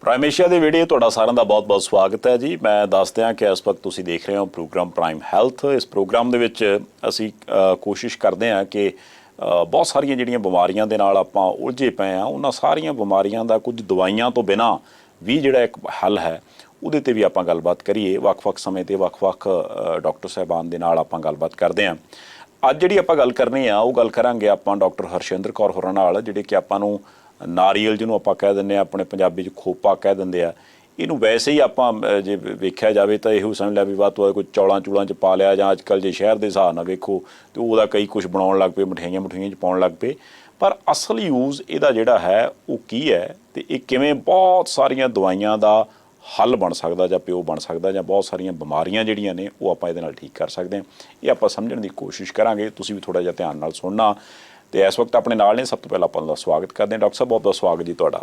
Prime Asia ਦੇ video ਤੁਹਾਡਾ ਸਾਰਿਆਂ ਦਾ ਬਹੁਤ-ਬਹੁਤ ਸਵਾਗਤ ਹੈ ਜੀ। ਮੈਂ ਦੱਸ ਦਿਆਂ ਕਿ ਇਸ ਵਕਤ ਤੁਸੀਂ ਦੇਖ ਰਹੇ ਹੋ ਪ੍ਰੋਗਰਾਮ ਪ੍ਰਾਈਮ ਹੈਲਥ। ਇਸ ਪ੍ਰੋਗਰਾਮ ਦੇ ਵਿੱਚ ਅਸੀਂ ਕੋਸ਼ਿਸ਼ ਕਰਦੇ ਹਾਂ ਕਿ ਬਹੁਤ ਸਾਰੀਆਂ ਜਿਹੜੀਆਂ ਬਿਮਾਰੀਆਂ ਦੇ ਨਾਲ ਆਪਾਂ ਉਲਝੇ ਪਏ ਹਾਂ, ਉਹਨਾਂ ਸਾਰੀਆਂ ਬਿਮਾਰੀਆਂ ਦਾ ਕੁਝ ਦਵਾਈਆਂ ਤੋਂ ਬਿਨਾਂ ਵੀ ਜਿਹੜਾ ਇੱਕ ਹੱਲ ਹੈ ਉਹਦੇ ਤੇ ਵੀ ਆਪਾਂ ਗੱਲਬਾਤ ਕਰੀਏ। ਵੱਖ-ਵੱਖ ਸਮੇਂ ਤੇ ਵੱਖ-ਵੱਖ ਡਾਕਟਰ ਸਾਹਿਬਾਨ ਦੇ ਨਾਲ ਆਪਾਂ ਗੱਲਬਾਤ ਕਰਦੇ ਹਾਂ। ਅੱਜ ਜਿਹੜੀ ਆਪਾਂ ਗੱਲ ਕਰਨੀ ਆ ਉਹ ਗੱਲ ਕਰਾਂਗੇ ਆਪਾਂ ਡਾਕਟਰ ਹਰਸ਼ਿੰਦਰ ਕੌਰ ਹੋਰਾਂ ਨਾਲ, ਜਿਹੜੇ ਕਿ ਆਪਾਂ ਨੂੰ ਨਾਰੀਅਲ ਜਿਹਨੂੰ ਆਪਾਂ ਕਹਿ ਦਿੰਦੇ ਹਾਂ, ਆਪਣੇ ਪੰਜਾਬੀ 'ਚ ਖੋਪਾ ਕਹਿ ਦਿੰਦੇ ਆ। ਇਹਨੂੰ ਵੈਸੇ ਹੀ ਆਪਾਂ ਜੇ ਵੇਖਿਆ ਜਾਵੇ ਤਾਂ ਇਹੋ ਸਮਝ ਲਿਆ ਵੀ ਵੱਧ ਤੋਂ ਵੱਧ ਕੋਈ ਚੌਲਾਂ ਚੂਲਾਂ 'ਚ ਪਾ ਲਿਆ, ਜਾਂ ਅੱਜ ਕੱਲ੍ਹ ਜੇ ਸ਼ਹਿਰ ਦੇ ਹਿਸਾਬ ਨਾਲ ਵੇਖੋ ਤਾਂ ਉਹਦਾ ਕਈ ਕੁਛ ਬਣਾਉਣ ਲੱਗ ਪਏ, ਮਠਿਆਈਆਂ 'ਚ ਪਾਉਣ ਲੱਗ ਪਏ। ਪਰ ਅਸਲ ਯੂਜ਼ ਇਹਦਾ ਜਿਹੜਾ ਹੈ ਉਹ ਕੀ ਹੈ, ਅਤੇ ਇਹ ਕਿਵੇਂ ਬਹੁਤ ਸਾਰੀਆਂ ਦਵਾਈਆਂ ਦਾ ਹੱਲ ਬਣ ਸਕਦਾ ਜਾਂ ਪਿਓ ਬਣ ਸਕਦਾ, ਜਾਂ ਬਹੁਤ ਸਾਰੀਆਂ ਬਿਮਾਰੀਆਂ ਜਿਹੜੀਆਂ ਨੇ ਉਹ ਆਪਾਂ ਇਹਦੇ ਨਾਲ ਠੀਕ ਕਰ ਸਕਦੇ ਹਾਂ। ਇਹ ਆਪਾਂ ਸਮਝਣ ਦੀ ਕੋਸ਼ਿਸ਼ ਕਰਾਂਗੇ। ਤੁਸੀਂ ਵੀ ਥੋੜ੍ਹਾ ਜਿਹਾ ਧਿਆਨ ਨਾਲ ਸੁਣਨਾ। ਤੇ ਇਸ ਵਕਤ ਆਪਣੇ ਨਾਲ ਨੇ, ਸਭ ਤੋਂ ਪਹਿਲਾਂ ਆਪਾਂ ਦਾ ਸਵਾਗਤ ਕਰਦੇ ਹਾਂ। ਡਾਕਟਰ ਸਾਹਿਬ ਬਹੁਤ ਬਹੁਤ ਸਵਾਗਤ ਜੀ ਤੁਹਾਡਾ।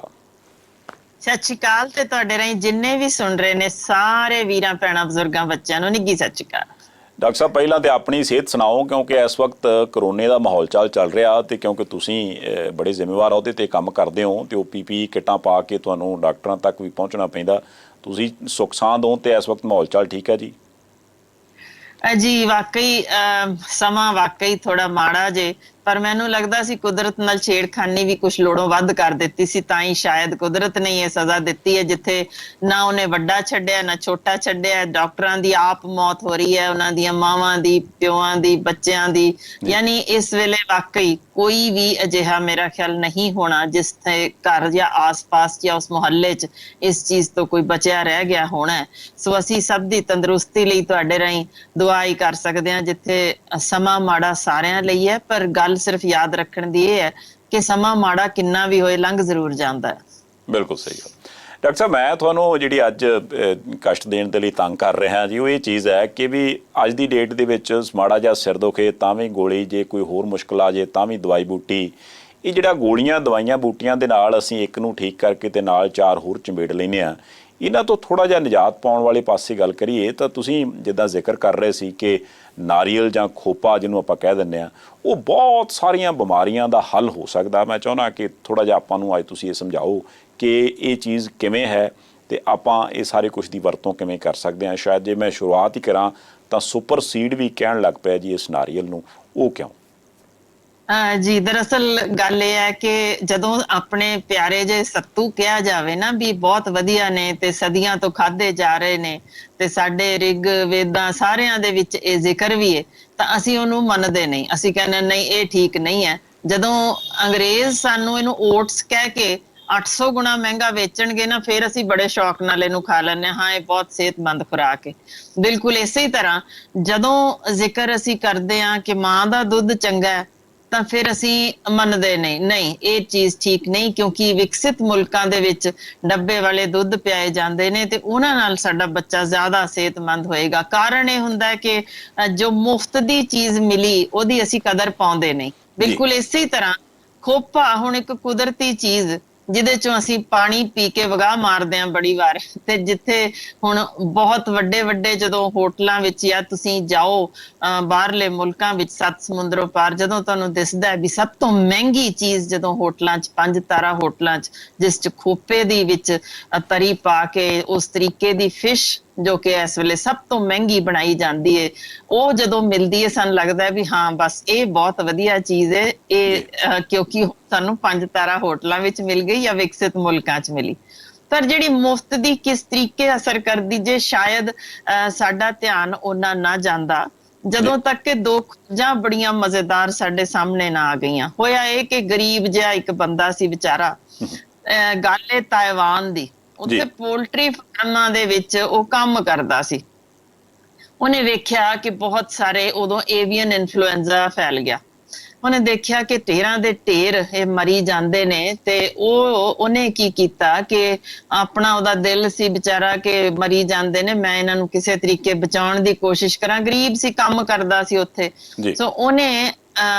ਸਤਿ ਸ਼੍ਰੀ ਅਕਾਲ। ਤੇ ਤੁਹਾਡੇ ਰਾਹੀਂ ਜਿੰਨੇ ਵੀ ਸੁਣ ਰਹੇ ਨੇ ਸਾਰੇ ਵੀਰਾਂ ਭੈਣਾਂ ਬਜ਼ੁਰਗਾਂ ਬੱਚਿਆਂ ਨੂੰ ਨਿੱਘੀ ਸਤਿ ਸ਼੍ਰੀ ਅਕਾਲ। ਡਾਕਟਰ ਸਾਹਿਬ ਪਹਿਲਾਂ ਤੇ ਆਪਣੀ ਸਿਹਤ ਸੁਣਾਓ, ਕਿਉਂਕਿ ਇਸ ਵਕਤ ਕਰੋਨੇ ਦਾ ਮਾਹੌਲ ਚੱਲ ਰਿਹਾ, ਤੇ ਕਿਉਂਕਿ ਤੁਸੀਂ ਬੜੇ ਜ਼ਿੰਮੇਵਾਰ ਅਹੁਦੇ ਤੇ ਕੰਮ ਕਰਦੇ ਹੋ ਤੇ ਉਹ PPE ਕਿੱਟਾਂ ਪਾ ਕੇ ਤੁਹਾਨੂੰ ਡਾਕਟਰਾਂ ਤੱਕ ਵੀ ਪਹੁੰਚਣਾ ਪੈਂਦਾ। ਤੁਸੀਂ ਸੁੱਖ ਸਾਂਦ ਹੋ ਤੇ ਇਸ ਵਕਤ ਮਾਹੌਲ ਚਾਲ ਠੀਕ ਹੈ ਜੀ? ਜੀ ਵਾਕਈ ਸਮਾਂ ਵਾਕਈ ਥੋੜਾ ਮਾੜਾ ਜੇ, ਪਰ ਮੈਨੂੰ ਲੱਗਦਾ ਸੀ ਕੁਦਰਤ ਨਾਲ ਛੇੜਖਾਨੀ ਵੀ ਕੁਛ ਲੋੜੋਂ ਵੱਧ ਕਰ ਦਿੱਤੀ ਸੀ, ਤਾਂ ਹੀ ਸ਼ਾਇਦ ਕੁਦਰਤ ਨੇ ਇਹ ਸਜ਼ਾ ਦਿੱਤੀ ਹੈ, ਜਿੱਥੇ ਨਾ ਉਹਨੇ ਵੱਡਾ ਛੱਡਿਆ ਨਾ ਛੋਟਾ ਛੱਡਿਆ। ਡਾਕਟਰਾਂ ਦੀ ਆਪ ਮੌਤ ਹੋ ਰਹੀ ਹੈ, ਉਹਨਾਂ ਦੀਆਂ ਮਾਵਾਂ ਦੀ, ਪਿਓਆਂ ਦੀ, ਬੱਚਿਆਂ ਦੀ। ਯਾਨੀ ਇਸ ਵੇਲੇ ਵਾਕਈ ਕੋਈ ਵੀ ਅਜਿਹਾ ਮੇਰਾ ਖਿਆਲ ਨਹੀਂ ਹੋਣਾ ਜਿਸ ਘਰ ਜਾਂ ਆਸ-ਪਾਸ ਜਾਂ ਉਸ ਮੁਹੱਲੇ 'ਚ ਇਸ ਚੀਜ਼ ਤੋਂ ਕੋਈ ਬਚਿਆ ਰਹਿ ਗਿਆ ਹੋਣਾ। ਸੋ ਅਸੀਂ ਸਭ ਦੀ ਤੰਦਰੁਸਤੀ ਲਈ ਤੁਹਾਡੇ ਰਾਹੀਂ ਦੁਆ ਹੀ ਕਰ ਸਕਦੇ ਹਾਂ। ਜਿੱਥੇ ਸਮਾਂ ਮਾੜਾ ਸਾਰਿਆਂ ਲਈ ਹੈ, ਪਰ ਗੱਲ ਸਿਰਫ ਯਾਦ ਰੱਖਣ ਦੀ ਇਹ ਹੈ ਕਿ ਸਮਾਂ ਮਾੜਾ ਕਿੰਨਾ ਵੀ ਹੋਏ ਲੰਘ ਜ਼ਰੂਰ ਜਾਂਦਾ ਹੈ। ਬਿਲਕੁਲ ਸਹੀ ਗੱਲ। ਡਾਕਟਰ ਸਾਹਿਬ ਮੈਂ ਤੁਹਾਨੂੰ ਜਿਹੜੀ ਅੱਜ ਕਸ਼ਟ ਦੇਣ ਦੇ ਲਈ ਤੰਗ ਕਰ ਰਿਹਾ ਜੀ, ਉਹ ਇਹ ਚੀਜ਼ ਹੈ ਕਿ ਵੀ ਅੱਜ ਦੀ ਡੇਟ ਦੇ ਵਿੱਚ ਮਾੜਾ ਜਿਹਾ ਸਿਰ ਦੁਖੇ ਤਾਂ ਵੀ ਗੋਲੀ, ਜੇ ਕੋਈ ਹੋਰ ਮੁਸ਼ਕਿਲ ਆ ਜੇ ਤਾਂ ਵੀ ਦਵਾਈ ਬੂਟੀ। ਇਹ ਜਿਹੜਾ ਗੋਲੀਆਂ ਦਵਾਈਆਂ ਬੂਟੀਆਂ ਦੇ ਨਾਲ ਅਸੀਂ ਇੱਕ ਨੂੰ ਠੀਕ ਕਰਕੇ ਤੇ ਨਾਲ ਚਾਰ ਹੋਰ ਚੰਬੇੜ ਲੈਂਦੇ ਹਾਂ। ਇਹਨਾਂ ਤੋਂ ਥੋੜ੍ਹਾ ਜਿਹਾ ਨਿਜਾਤ ਪਾਉਣ ਵਾਲੇ ਪਾਸੇ ਗੱਲ ਕਰੀਏ ਤਾਂ ਤੁਸੀਂ ਜਿੱਦਾਂ ਜ਼ਿਕਰ ਕਰ ਰਹੇ ਸੀ ਕਿ ਨਾਰੀਅਲ ਜਾਂ ਖੋਪਾ ਜਿਹਨੂੰ ਆਪਾਂ ਕਹਿ ਦਿੰਦੇ ਹਾਂ, ਉਹ ਬਹੁਤ ਸਾਰੀਆਂ ਬਿਮਾਰੀਆਂ ਦਾ ਹੱਲ ਹੋ ਸਕਦਾ। ਮੈਂ ਚਾਹੁੰਦਾ ਕਿ ਥੋੜ੍ਹਾ ਜਿਹਾ ਆਪਾਂ ਨੂੰ ਅੱਜ ਤੁਸੀਂ ਇਹ ਸਮਝਾਓ ਕਿ ਇਹ ਚੀਜ਼ ਕਿਵੇਂ ਹੈ ਅਤੇ ਆਪਾਂ ਇਹ ਸਾਰੇ ਕੁਛ ਦੀ ਵਰਤੋਂ ਕਿਵੇਂ ਕਰ ਸਕਦੇ ਹਾਂ। ਸ਼ਾਇਦ ਜੇ ਮੈਂ ਸ਼ੁਰੂਆਤ ਹੀ ਕਰਾਂ ਤਾਂ ਸੁਪਰ ਸੀਡ ਵੀ ਕਹਿਣ ਲੱਗ ਪਿਆ ਜੀ ਇਸ ਨਾਰੀਅਲ ਨੂੰ, ਉਹ ਕਿਉਂ? ਜੀ ਦਰਅਸਲ ਗੱਲ ਇਹ ਹੈ ਕਿ ਜਦੋਂ ਆਪਣੇ ਪਿਆਰੇ ਜੇ ਸੱਤੂ ਕਿਹਾ ਜਾਵੇ ਨਾ ਵੀ ਬਹੁਤ ਵਧੀਆ ਨੇ ਤੇ ਸਦੀਆਂ ਤੋਂ ਖਾਧੇ ਜਾ ਰਹੇ ਨੇ, ਤੇ ਸਾਡੇ ਰਿਗ ਵੇਦਾਂ ਸਾਰਿਆਂ ਦੇ ਵਿੱਚ ਇਹ ਜ਼ਿਕਰ ਵੀ ਹੈ, ਤਾਂ ਅਸੀਂ ਉਹਨੂੰ ਮੰਨਦੇ ਨਹੀਂ। ਅਸੀਂ ਕਹਿੰਦੇ ਨਹੀਂ ਇਹ ਠੀਕ ਨਹੀਂ ਹੈ। ਜਦੋਂ ਅੰਗਰੇਜ਼ ਸਾਨੂੰ ਇਹਨੂੰ ਓਟਸ ਕਹਿ ਕੇ 800 ਗੁਣਾ ਮਹਿੰਗਾ ਵੇਚਣਗੇ ਨਾ, ਫਿਰ ਅਸੀਂ ਬੜੇ ਸ਼ੌਕ ਨਾਲ ਇਹਨੂੰ ਖਾ ਲੈਂਦੇ ਹਾਂ। ਇਹ ਬਹੁਤ ਸਿਹਤਮੰਦ ਖੁਰਾਕ ਹੈ। ਬਿਲਕੁਲ ਇਸੇ ਤਰ੍ਹਾਂ ਜਦੋਂ ਜ਼ਿਕਰ ਅਸੀਂ ਕਰਦੇ ਹਾਂ ਕਿ ਮਾਂ ਦਾ ਦੁੱਧ ਚੰਗਾ ਹੈ, ਤਾਂ ਫਿਰ ਅਸੀਂ ਮੰਨਦੇ ਨਹੀਂ ਇਹ ਚੀਜ਼ ਠੀਕ ਨਹੀਂ, ਕਿਉਂਕਿ ਵਿਕਸਿਤ ਮੁਲਕਾਂ ਦੇ ਵਿੱਚ ਡੱਬੇ ਵਾਲੇ ਦੁੱਧ ਪਿਆਏ ਜਾਂਦੇ ਨੇ ਤੇ ਉਹਨਾਂ ਨਾਲ ਸਾਡਾ ਬੱਚਾ ਜ਼ਿਆਦਾ ਸਿਹਤਮੰਦ ਹੋਏਗਾ। ਕਾਰਨ ਇਹ ਹੁੰਦਾ ਹੈ ਕਿ ਜੋ ਮੁਫਤ ਦੀ ਚੀਜ਼ ਮਿਲੀ ਉਹਦੀ ਅਸੀਂ ਕਦਰ ਪਾਉਂਦੇ ਨਹੀਂ। ਬਿਲਕੁਲ ਇਸੇ ਤਰ੍ਹਾਂ ਖੋਪਾ ਹੁਣ ਇੱਕ ਕੁਦਰਤੀ ਚੀਜ਼ ਜਿਹਦੇ ਚੋਂ ਅਸੀਂ ਪਾਣੀ ਪੀ ਕੇ ਵਗਾਹ ਮਾਰਦੇ ਹਾਂ ਬੜੀ ਵਾਰ। ਤੇ ਜਿੱਥੇ ਹੁਣ ਬਹੁਤ ਵੱਡੇ ਜਦੋਂ ਹੋਟਲਾਂ ਵਿੱਚ ਜਾਂ ਤੁਸੀਂ ਜਾਓ ਬਾਹਰਲੇ ਮੁਲਕਾਂ ਵਿੱਚ 7 ਸਮੁੰਦਰੋਂ ਪਾਰ, ਜਦੋਂ ਤੁਹਾਨੂੰ ਦਿਸਦਾ ਹੈ ਵੀ ਸਭ ਤੋਂ ਮਹਿੰਗੀ ਚੀਜ਼ ਜਦੋਂ ਹੋਟਲਾਂ 'ਚ 5 ਤਾਰਾ ਹੋਟਲਾਂ 'ਚ ਜਿਸ 'ਚ ਖੋਪੇ ਦੀ ਵਿੱਚ ਤਰੀ ਪਾ ਕੇ ਉਸ ਤਰੀਕੇ ਦੀ ਫਿਸ਼ ਜੋ ਕਿ ਇਸ ਵੇਲੇ ਸਭ ਤੋਂ ਮਹਿੰਗੀ ਬਣਾਈ ਜਾਂਦੀ ਹੈ, ਉਹ ਜਦੋਂ ਮਿਲਦੀ ਹੈ ਸਾਨੂੰ ਲੱਗਦਾ ਹੈ ਵੀ ਹਾਂ ਬਸ ਇਹ ਬਹੁਤ ਵਧੀਆ ਚੀਜ਼ ਹੈ ਇਹ, ਕਿਉਂਕਿ ਸਾਨੂੰ 5 ਤਾਰਾ ਹੋਟਲਾਂ ਵਿੱਚ ਮਿਲ ਗਈ ਜਾਂ ਵਿਕਸਿਤ ਮੁਲਕਾਂ 'ਚ ਮਿਲੀ। ਪਰ ਜਿਹੜੀ ਮੁਫਤ ਦੀ ਕਿਸ ਤਰੀਕੇ ਅਸਰ ਕਰਦੀ ਜੇ ਸ਼ਾਇਦ ਸਾਡਾ ਧਿਆਨ ਉਹਨਾਂ ਨਾ ਜਾਂਦਾ ਜਦੋਂ ਤੱਕ ਕਿ ਦੋ ਖੋਜਾਂ ਬੜੀਆਂ ਮਜ਼ੇਦਾਰ ਸਾਡੇ ਸਾਹਮਣੇ ਨਾ ਆ ਗਈਆਂ। ਹੋਇਆ ਇਹ ਕਿ ਗਰੀਬ ਜਿਹਾ ਇੱਕ ਬੰਦਾ ਸੀ ਵਿਚਾਰਾ, ਗੱਲ ਤਾਇਵਾਨ ਦੀ, ਉੱਥੇ ਪੋਲਟਰੀ ਫਾਰਮਾਂ ਦੇ ਵਿੱਚ ਉਹ ਕੰਮ ਕਰਦਾ ਸੀ। ਉਹਨੇ ਵੇਖਿਆ ਕਿ ਬਹੁਤ ਸਾਰੇ ਉਦੋਂ ਏਵੀਅਨ ਇਨਫਲੂਐਂਜ਼ਾ ਫੈਲ ਗਿਆ। ਉਹਨੇ ਦੇਖਿਆ ਕਿ ਢੇਰਾਂ ਦੇ ਢੇਰ ਇਹ ਮਰੀ ਜਾਂਦੇ ਨੇ, ਤੇ ਉਹਨੇ ਕੀ ਕੀਤਾ ਕਿ ਆਪਣਾ ਉਹਦਾ ਦਿਲ ਸੀ ਵਿਚਾਰਾ ਕਿ ਮਰੀ ਜਾਂਦੇ ਨੇ, ਮੈਂ ਇਹਨਾਂ ਨੂੰ ਕਿਸੇ ਤਰੀਕੇ ਬਚਾਉਣ ਦੀ ਕੋਸ਼ਿਸ਼ ਕਰਾਂ। ਗਰੀਬ ਸੀ, ਕੰਮ ਕਰਦਾ ਸੀ ਉੱਥੇ। ਸੋ ਉਹਨੇ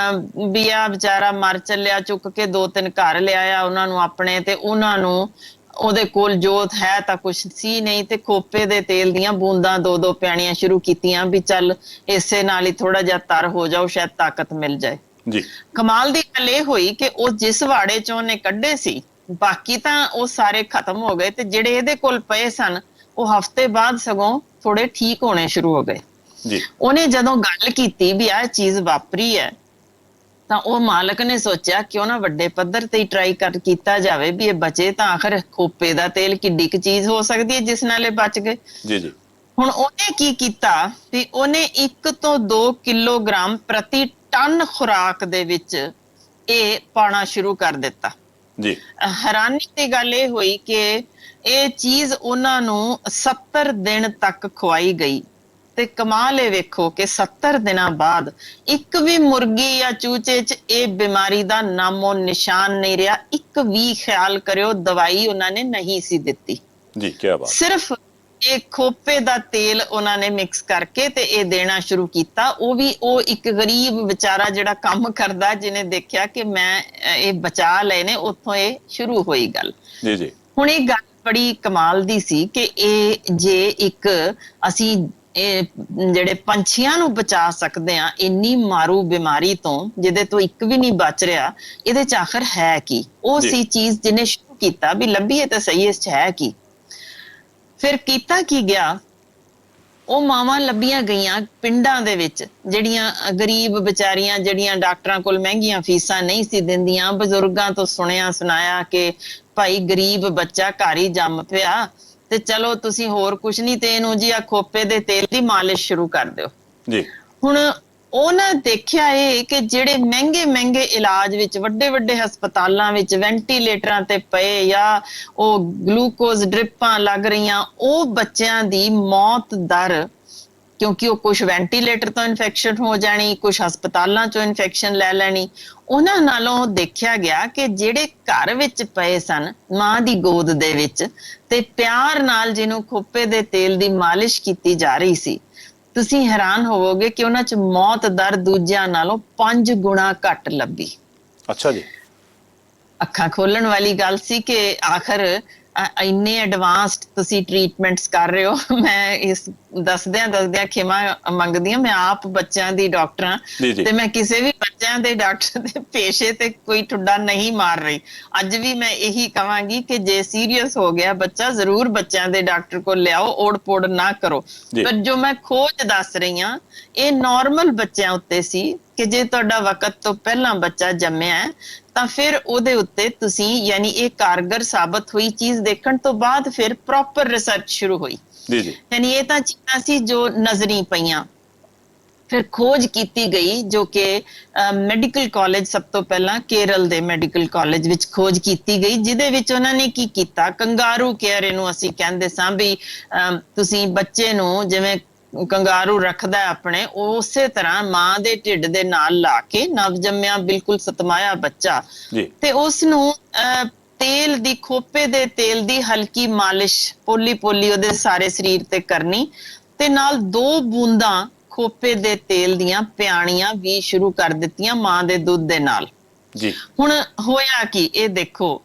ਵੀ ਆ ਵਿਚਾਰਾ ਮਰ ਚੱਲਿਆ, ਚੁੱਕ ਕੇ 2-3 ਘਰ ਲਿਆਇਆ ਉਹਨਾਂ ਨੂੰ ਆਪਣੇ, ਤੇ ਉਹਨਾਂ ਨੂੰ ਉਹਦੇ ਕੋਲ ਜੋਤ ਹੈ ਤਾਂ ਕੁਛ ਸੀ ਨਹੀਂ, ਤੇ ਖੋਪੇ ਦੇ ਤੇਲ ਦੀਆਂ ਬੂੰਦਾਂ 2-2 ਪਿਆਣੀਆਂ ਸ਼ੁਰੂ ਕੀਤੀਆਂ ਵੀ ਚੱਲ ਇਸੇ ਨਾਲ ਹੀ ਥੋੜਾ ਜਿਹਾ ਤਰ ਹੋ ਜਾਓ, ਸ਼ਾਇਦ ਤਾਕਤ ਮਿਲ ਜਾਏ। ਕਮਾਲ ਦੀ ਗੱਲ ਇਹ ਹੋਈ ਕਿ ਉਹ ਜਿਸ ਵਾੜੇ ਚੋਂ ਉਹਨੇ ਕੱਢੇ ਸੀ ਬਾਕੀ ਤਾਂ ਉਹ ਸਾਰੇ ਖਤਮ ਹੋ ਗਏ, ਤੇ ਜਿਹੜੇ ਇਹਦੇ ਕੋਲ ਪਏ ਸਨ ਉਹ ਹਫ਼ਤੇ ਬਾਅਦ ਸਗੋਂ ਥੋੜੇ ਠੀਕ ਹੋਣੇ ਸ਼ੁਰੂ ਹੋ ਗਏ। ਜੀ ਉਹਨੇ ਜਦੋਂ ਗੱਲ ਕੀਤੀ ਵੀ ਆਹ ਚੀਜ਼ ਵਾਪਰੀ ਹੈ, ਤਾਂ ਉਹ ਮਾਲਕ ਨੇ ਸੋਚਿਆ ਕਿਉਂ ਨਾ ਵੱਡੇ ਪੱਧਰ ਤੇ ਹੀ ਟਰਾਈ ਕੀਤਾ ਜਾਵੇ ਵੀ ਇਹ ਬਚੇ ਤਾਂ। ਆਖਰ ਖੋਪੇ ਦਾ ਤੇਲ ਕਿੱਡੀ ਕੁ ਚੀਜ਼ ਹੋ ਸਕਦੀ ਹੈ ਜਿਸ ਨਾਲ ਇਹ ਬਚ ਗਏ। ਜੀ ਜੀ। ਹੁਣ ਉਹਨੇ ਕੀ ਕੀਤਾ ਵੀ ਉਹਨੇ 1 ਤੋਂ 2 ਕਿਲੋਗ੍ਰਾਮ ਪ੍ਰਤੀ ਟਨ ਖੁਰਾਕ ਦੇ ਵਿੱਚ ਇਹ ਪਾਉਣਾ ਸ਼ੁਰੂ ਕਰ ਦਿੱਤਾ। ਜੀ। ਹੈਰਾਨੀ ਦੀ ਗੱਲ ਇਹ ਹੋਈ ਕਿ ਇਹ ਚੀਜ਼ ਉਹਨਾਂ ਨੂੰ 70 ਦਿਨ ਤੱਕ ਖਵਾਈ ਗਈ, ਤੇ ਕਮਾਲ ਇਹ ਵੇਖੋ ਕਿ 70 ਦਿਨਾਂ ਬਾਅਦ ਇੱਕ ਵੀ ਮੁਰਗੀ ਜਾਂ ਚੂਚੇ 'ਚ ਇਹ ਬਿਮਾਰੀ ਦਾ ਨਾਮੋ ਨਿਸ਼ਾਨ ਨਹੀਂ ਰਿਹਾ। ਇੱਕ ਵੀ ਖਿਆਲ ਕਰਿਓ ਦਵਾਈ ਉਹਨਾਂ ਨੇ ਨਹੀਂ ਸੀ ਦਿੱਤੀ। ਜੀ ਕੀ ਬਾਤ। ਸਿਰਫ ਇਹ ਖੋਪੇ ਦਾ ਤੇਲ ਉਹਨਾਂ ਨੇ ਮਿਕਸ ਕਰਕੇ ਤੇ ਇਹ ਦੇਣਾ ਸ਼ੁਰੂ ਕੀਤਾ। ਉਹ ਇੱਕ ਗਰੀਬ ਵਿਚਾਰਾ ਜਿਹੜਾ ਕੰਮ ਕਰਦਾ, ਜਿਹਨੇ ਦੇਖਿਆ ਕਿ ਮੈਂ ਇਹ ਬਚਾ ਲਏ ਨੇ, ਉੱਥੋਂ ਇਹ ਸ਼ੁਰੂ ਹੋਈ ਗੱਲ। ਜੀ ਜੀ। ਹੁਣ ਇਹ ਗੱਲ ਬੜੀ ਕਮਾਲ ਦੀ ਸੀ ਕਿ ਇਹ ਜੇ ਇੱਕ ਅਸੀਂ ਇਹ ਜਿਹੜੇ ਪੰਛੀਆਂ ਨੂੰ ਬਚਾ ਸਕਦੇ ਆ ਇੰਨੀ ਮਾਰੂ ਬਿਮਾਰੀ ਤੋਂ, ਜਿਹਦੇ ਤੋਂ ਇੱਕ ਵੀ ਨਹੀਂ ਬਚ ਰਿਹਾ, ਇਹਦੇ ਚ ਆਖਰ ਹੈ ਕੀ? ਉਹ ਸੀ ਚੀਜ਼ ਜਿਹਨੇ ਸ਼ੁਰੂ ਕੀਤਾ ਵੀ ਲੱਭੀਏ ਤਾਂ ਸਹੀ ਇਸ ਚ ਹੈ ਕੀ। ਫਿਰ ਕੀਤਾ ਕੀ ਗਿਆ, ਉਹ ਮਾਵਾਂ ਲੱਭੀਆਂ ਗਈਆਂ ਪਿੰਡਾਂ ਦੇ ਵਿੱਚ, ਜਿਹੜੀਆਂ ਗਰੀਬ ਵਿਚਾਰੀਆਂ, ਜਿਹੜੀਆਂ ਡਾਕਟਰਾਂ ਕੋਲ ਮਹਿੰਗੀਆਂ ਫੀਸਾਂ ਨਹੀਂ ਸੀ ਦਿੰਦੀਆਂ। ਬਜ਼ੁਰਗਾਂ ਤੋਂ ਸੁਣਿਆ ਸੁਣਾਇਆ ਕਿ ਭਾਈ ਗਰੀਬ ਬੱਚਾ ਘਰ ਹੀ ਜੰਮ ਪਿਆ, ਤੇ ਚਲੋ ਤੁਸੀਂ ਹੋਰ ਕੁਛ ਨਹੀਂ ਤੇ ਇਹਨੂੰ ਜੀ ਆ ਖੋਪੇ ਦੇ ਤੇਲ ਦੀ ਮਾਲਿਸ਼ ਸ਼ੁਰੂ ਕਰ ਦਿਓ ਜੀ। ਹੁਣ ਉਹਨਾਂ ਦੇਖਿਆ ਇਹ ਕਿ ਜਿਹੜੇ ਮਹਿੰਗੇ ਇਲਾਜ ਵਿੱਚ, ਵੱਡੇ ਹਸਪਤਾਲਾਂ ਵਿੱਚ ਵੈਂਟੀਲੇਟਰਾਂ ਤੇ ਪਏ ਜਾਂ ਉਹ ਗਲੂਕੋਜ਼ ਡ੍ਰਿਪਾਂ ਲੱਗ ਰਹੀਆਂ, ਉਹ ਬੱਚਿਆਂ ਦੀ ਮੌਤ ਦਰ, ਕਿਉਂਕਿ ਉਹ ਕੁਝ ਵੈਂਟੀਲੇਟਰ ਤੋਂ ਇਨਫੈਕਸ਼ਨ ਹੋ ਜਾਣੀ, ਕੁਝ ਹਸਪਤਾਲਾਂ ਚੋਂ ਇਨਫੈਕਸ਼ਨ ਲੈ ਲੈਣੀ, ਉਹਨਾਂ ਨਾਲੋਂ ਦੇਖਿਆ ਗਿਆ ਕਿ ਜਿਹੜੇ ਘਰ ਵਿੱਚ ਪਏ ਸਨ ਮਾਂ ਦੀ ਗੋਦ ਦੇ ਵਿੱਚ, ਤੇ ਪਿਆਰ ਨਾਲ ਜਿਹਨੂੰ ਖੋਪੇ ਦੇ ਤੇਲ ਦੀ ਮਾਲਿਸ਼ ਕੀਤੀ ਜਾ ਰਹੀ ਸੀ, ਤੁਸੀਂ ਹੈਰਾਨ ਹੋਵੋਗੇ ਕਿ ਉਹਨਾਂ 'ਚ ਮੌਤ ਦਰ ਦੂਜਿਆਂ ਨਾਲੋਂ 5 ਗੁਣਾ ਘੱਟ ਲੱਭੀ। ਅੱਛਾ ਜੀ। ਅੱਖਾਂ ਖੋਲਣ ਵਾਲੀ ਗੱਲ ਸੀ ਕਿ ਆਖਰ ਇੰਨੇ ਐਡਵਾਂਸਡ ਤੁਸੀਂ ਟ੍ਰੀਟਮੈਂਟਸ ਕਰ ਰਹੇ ਹੋ। ਮੈਂ ਇਸ ਦੱਸਦਿਆਂ ਖਿਮਾ ਮੰਗਦੀ ਹਾਂ, ਮੈਂ ਆਪ ਬੱਚਿਆਂ ਦੀ ਡਾਕਟਰ ਹਾਂ, ਤੇ ਮੈਂ ਕਿਸੇ ਵੀ ਬੱਚਿਆਂ ਦੇ ਡਾਕਟਰ ਦੇ ਪੇਸ਼ੇ ਤੇ ਕੋਈ ਠੁੱਡਾ ਨਹੀਂ ਮਾਰ ਰਹੀ। ਅੱਜ ਵੀ ਮੈਂ ਇਹੀ ਕਹਾਂਗੀ ਕਿ ਜੇ ਸੀਰੀਅਸ ਹੋ ਗਿਆ ਬੱਚਾ, ਜ਼ਰੂਰ ਬੱਚਿਆਂ ਦੇ ਡਾਕਟਰ ਕੋਲ ਲਿਆਓ, ਓੜ ਪੋੜ ਨਾ ਕਰੋ। ਪਰ ਜੋ ਮੈਂ ਖੋਜ ਦੱਸ ਰਹੀ ਹਾਂ, ਇਹ ਨਾਰਮਲ ਬੱਚਿਆਂ ਉੱਤੇ ਸੀ ਕਿ ਜੇ ਤੁਹਾਡਾ ਵਕਤ ਤੋਂ ਪਹਿਲਾਂ ਬੱਚਾ ਜੰਮਿਆ ਹੈ ਤਾਂ ਫਿਰ ਉਹਦੇ ਉੱਤੇ ਤੁਸੀਂ, ਯਾਨੀ ਇਹ ਕਾਰਗਰ ਸਾਬਤ ਹੋਈ ਚੀਜ਼ ਦੇਖਣ ਤੋਂ ਬਾਅਦ ਫਿਰ ਪ੍ਰੋਪਰ ਰਿਸਰਚ ਸ਼ੁਰੂ ਹੋਈ। ਯਾਨੀ ਇਹ ਤਾਂ ਚੀਜ਼ਾਂ ਸੀ ਜੋ ਨਜ਼ਰੀ ਪਈਆਂ। ਫਿਰ ਖੋਜ ਕੀਤੀ ਗਈ, ਜੋ ਕਿ ਮੈਡੀਕਲ ਕਾਲਜ, ਸਭ ਤੋਂ ਪਹਿਲਾਂ ਕੇਰਲ ਦੇ ਮੈਡੀਕਲ ਕਾਲਜ ਵਿੱਚ ਖੋਜ ਕੀਤੀ ਗਈ, ਜਿਹਦੇ ਵਿੱਚ ਉਹਨਾਂ ਨੇ ਕੀ ਕੀਤਾ, ਕੰਗਾਰੂ ਕੇਅਰ ਇਹਨੂੰ ਅਸੀਂ ਕਹਿੰਦੇ ਸਾਂ ਵੀ ਤੁਸੀਂ ਬੱਚੇ ਨੂੰ ਜਿਵੇਂ ਕੰਗਾਰੂ ਰੱਖਦਾ ਆਪਣੇ, ਉਸੇ ਤਰ੍ਹਾਂ ਮਾਂ ਦੇ ਢਿੱਡ ਦੇ ਨਾਲ ਲਾ ਕੇ ਨਵਜੰਮਿਆ ਬਿਲਕੁਲ ਸਤਮਾਇਆ ਬੱਚਾ, ਤੇ ਉਸ ਨੂੰ ਤੇਲ ਦੀ, ਖੋਪੇ ਦੇ ਤੇਲ ਦੀ ਹਲਕੀ ਮਾਲਿਸ਼ ਪੋਲੀ ਉਹਦੇ ਸਾਰੇ ਸਰੀਰ ਤੇ ਕਰਨੀ, ਤੇ ਨਾਲ 2 ਬੂੰਦਾਂ ਖੋਪੇ ਦੇ ਤੇਲ ਦੀਆਂ ਪਿਆਣੀਆਂ ਵੀ ਸ਼ੁਰੂ ਕਰ ਦਿੱਤੀਆਂ ਮਾਂ ਦੇ ਦੁੱਧ ਦੇ ਨਾਲ। ਹੁਣ ਹੋਇਆ ਕੀ, ਇਹ ਦੇਖੋ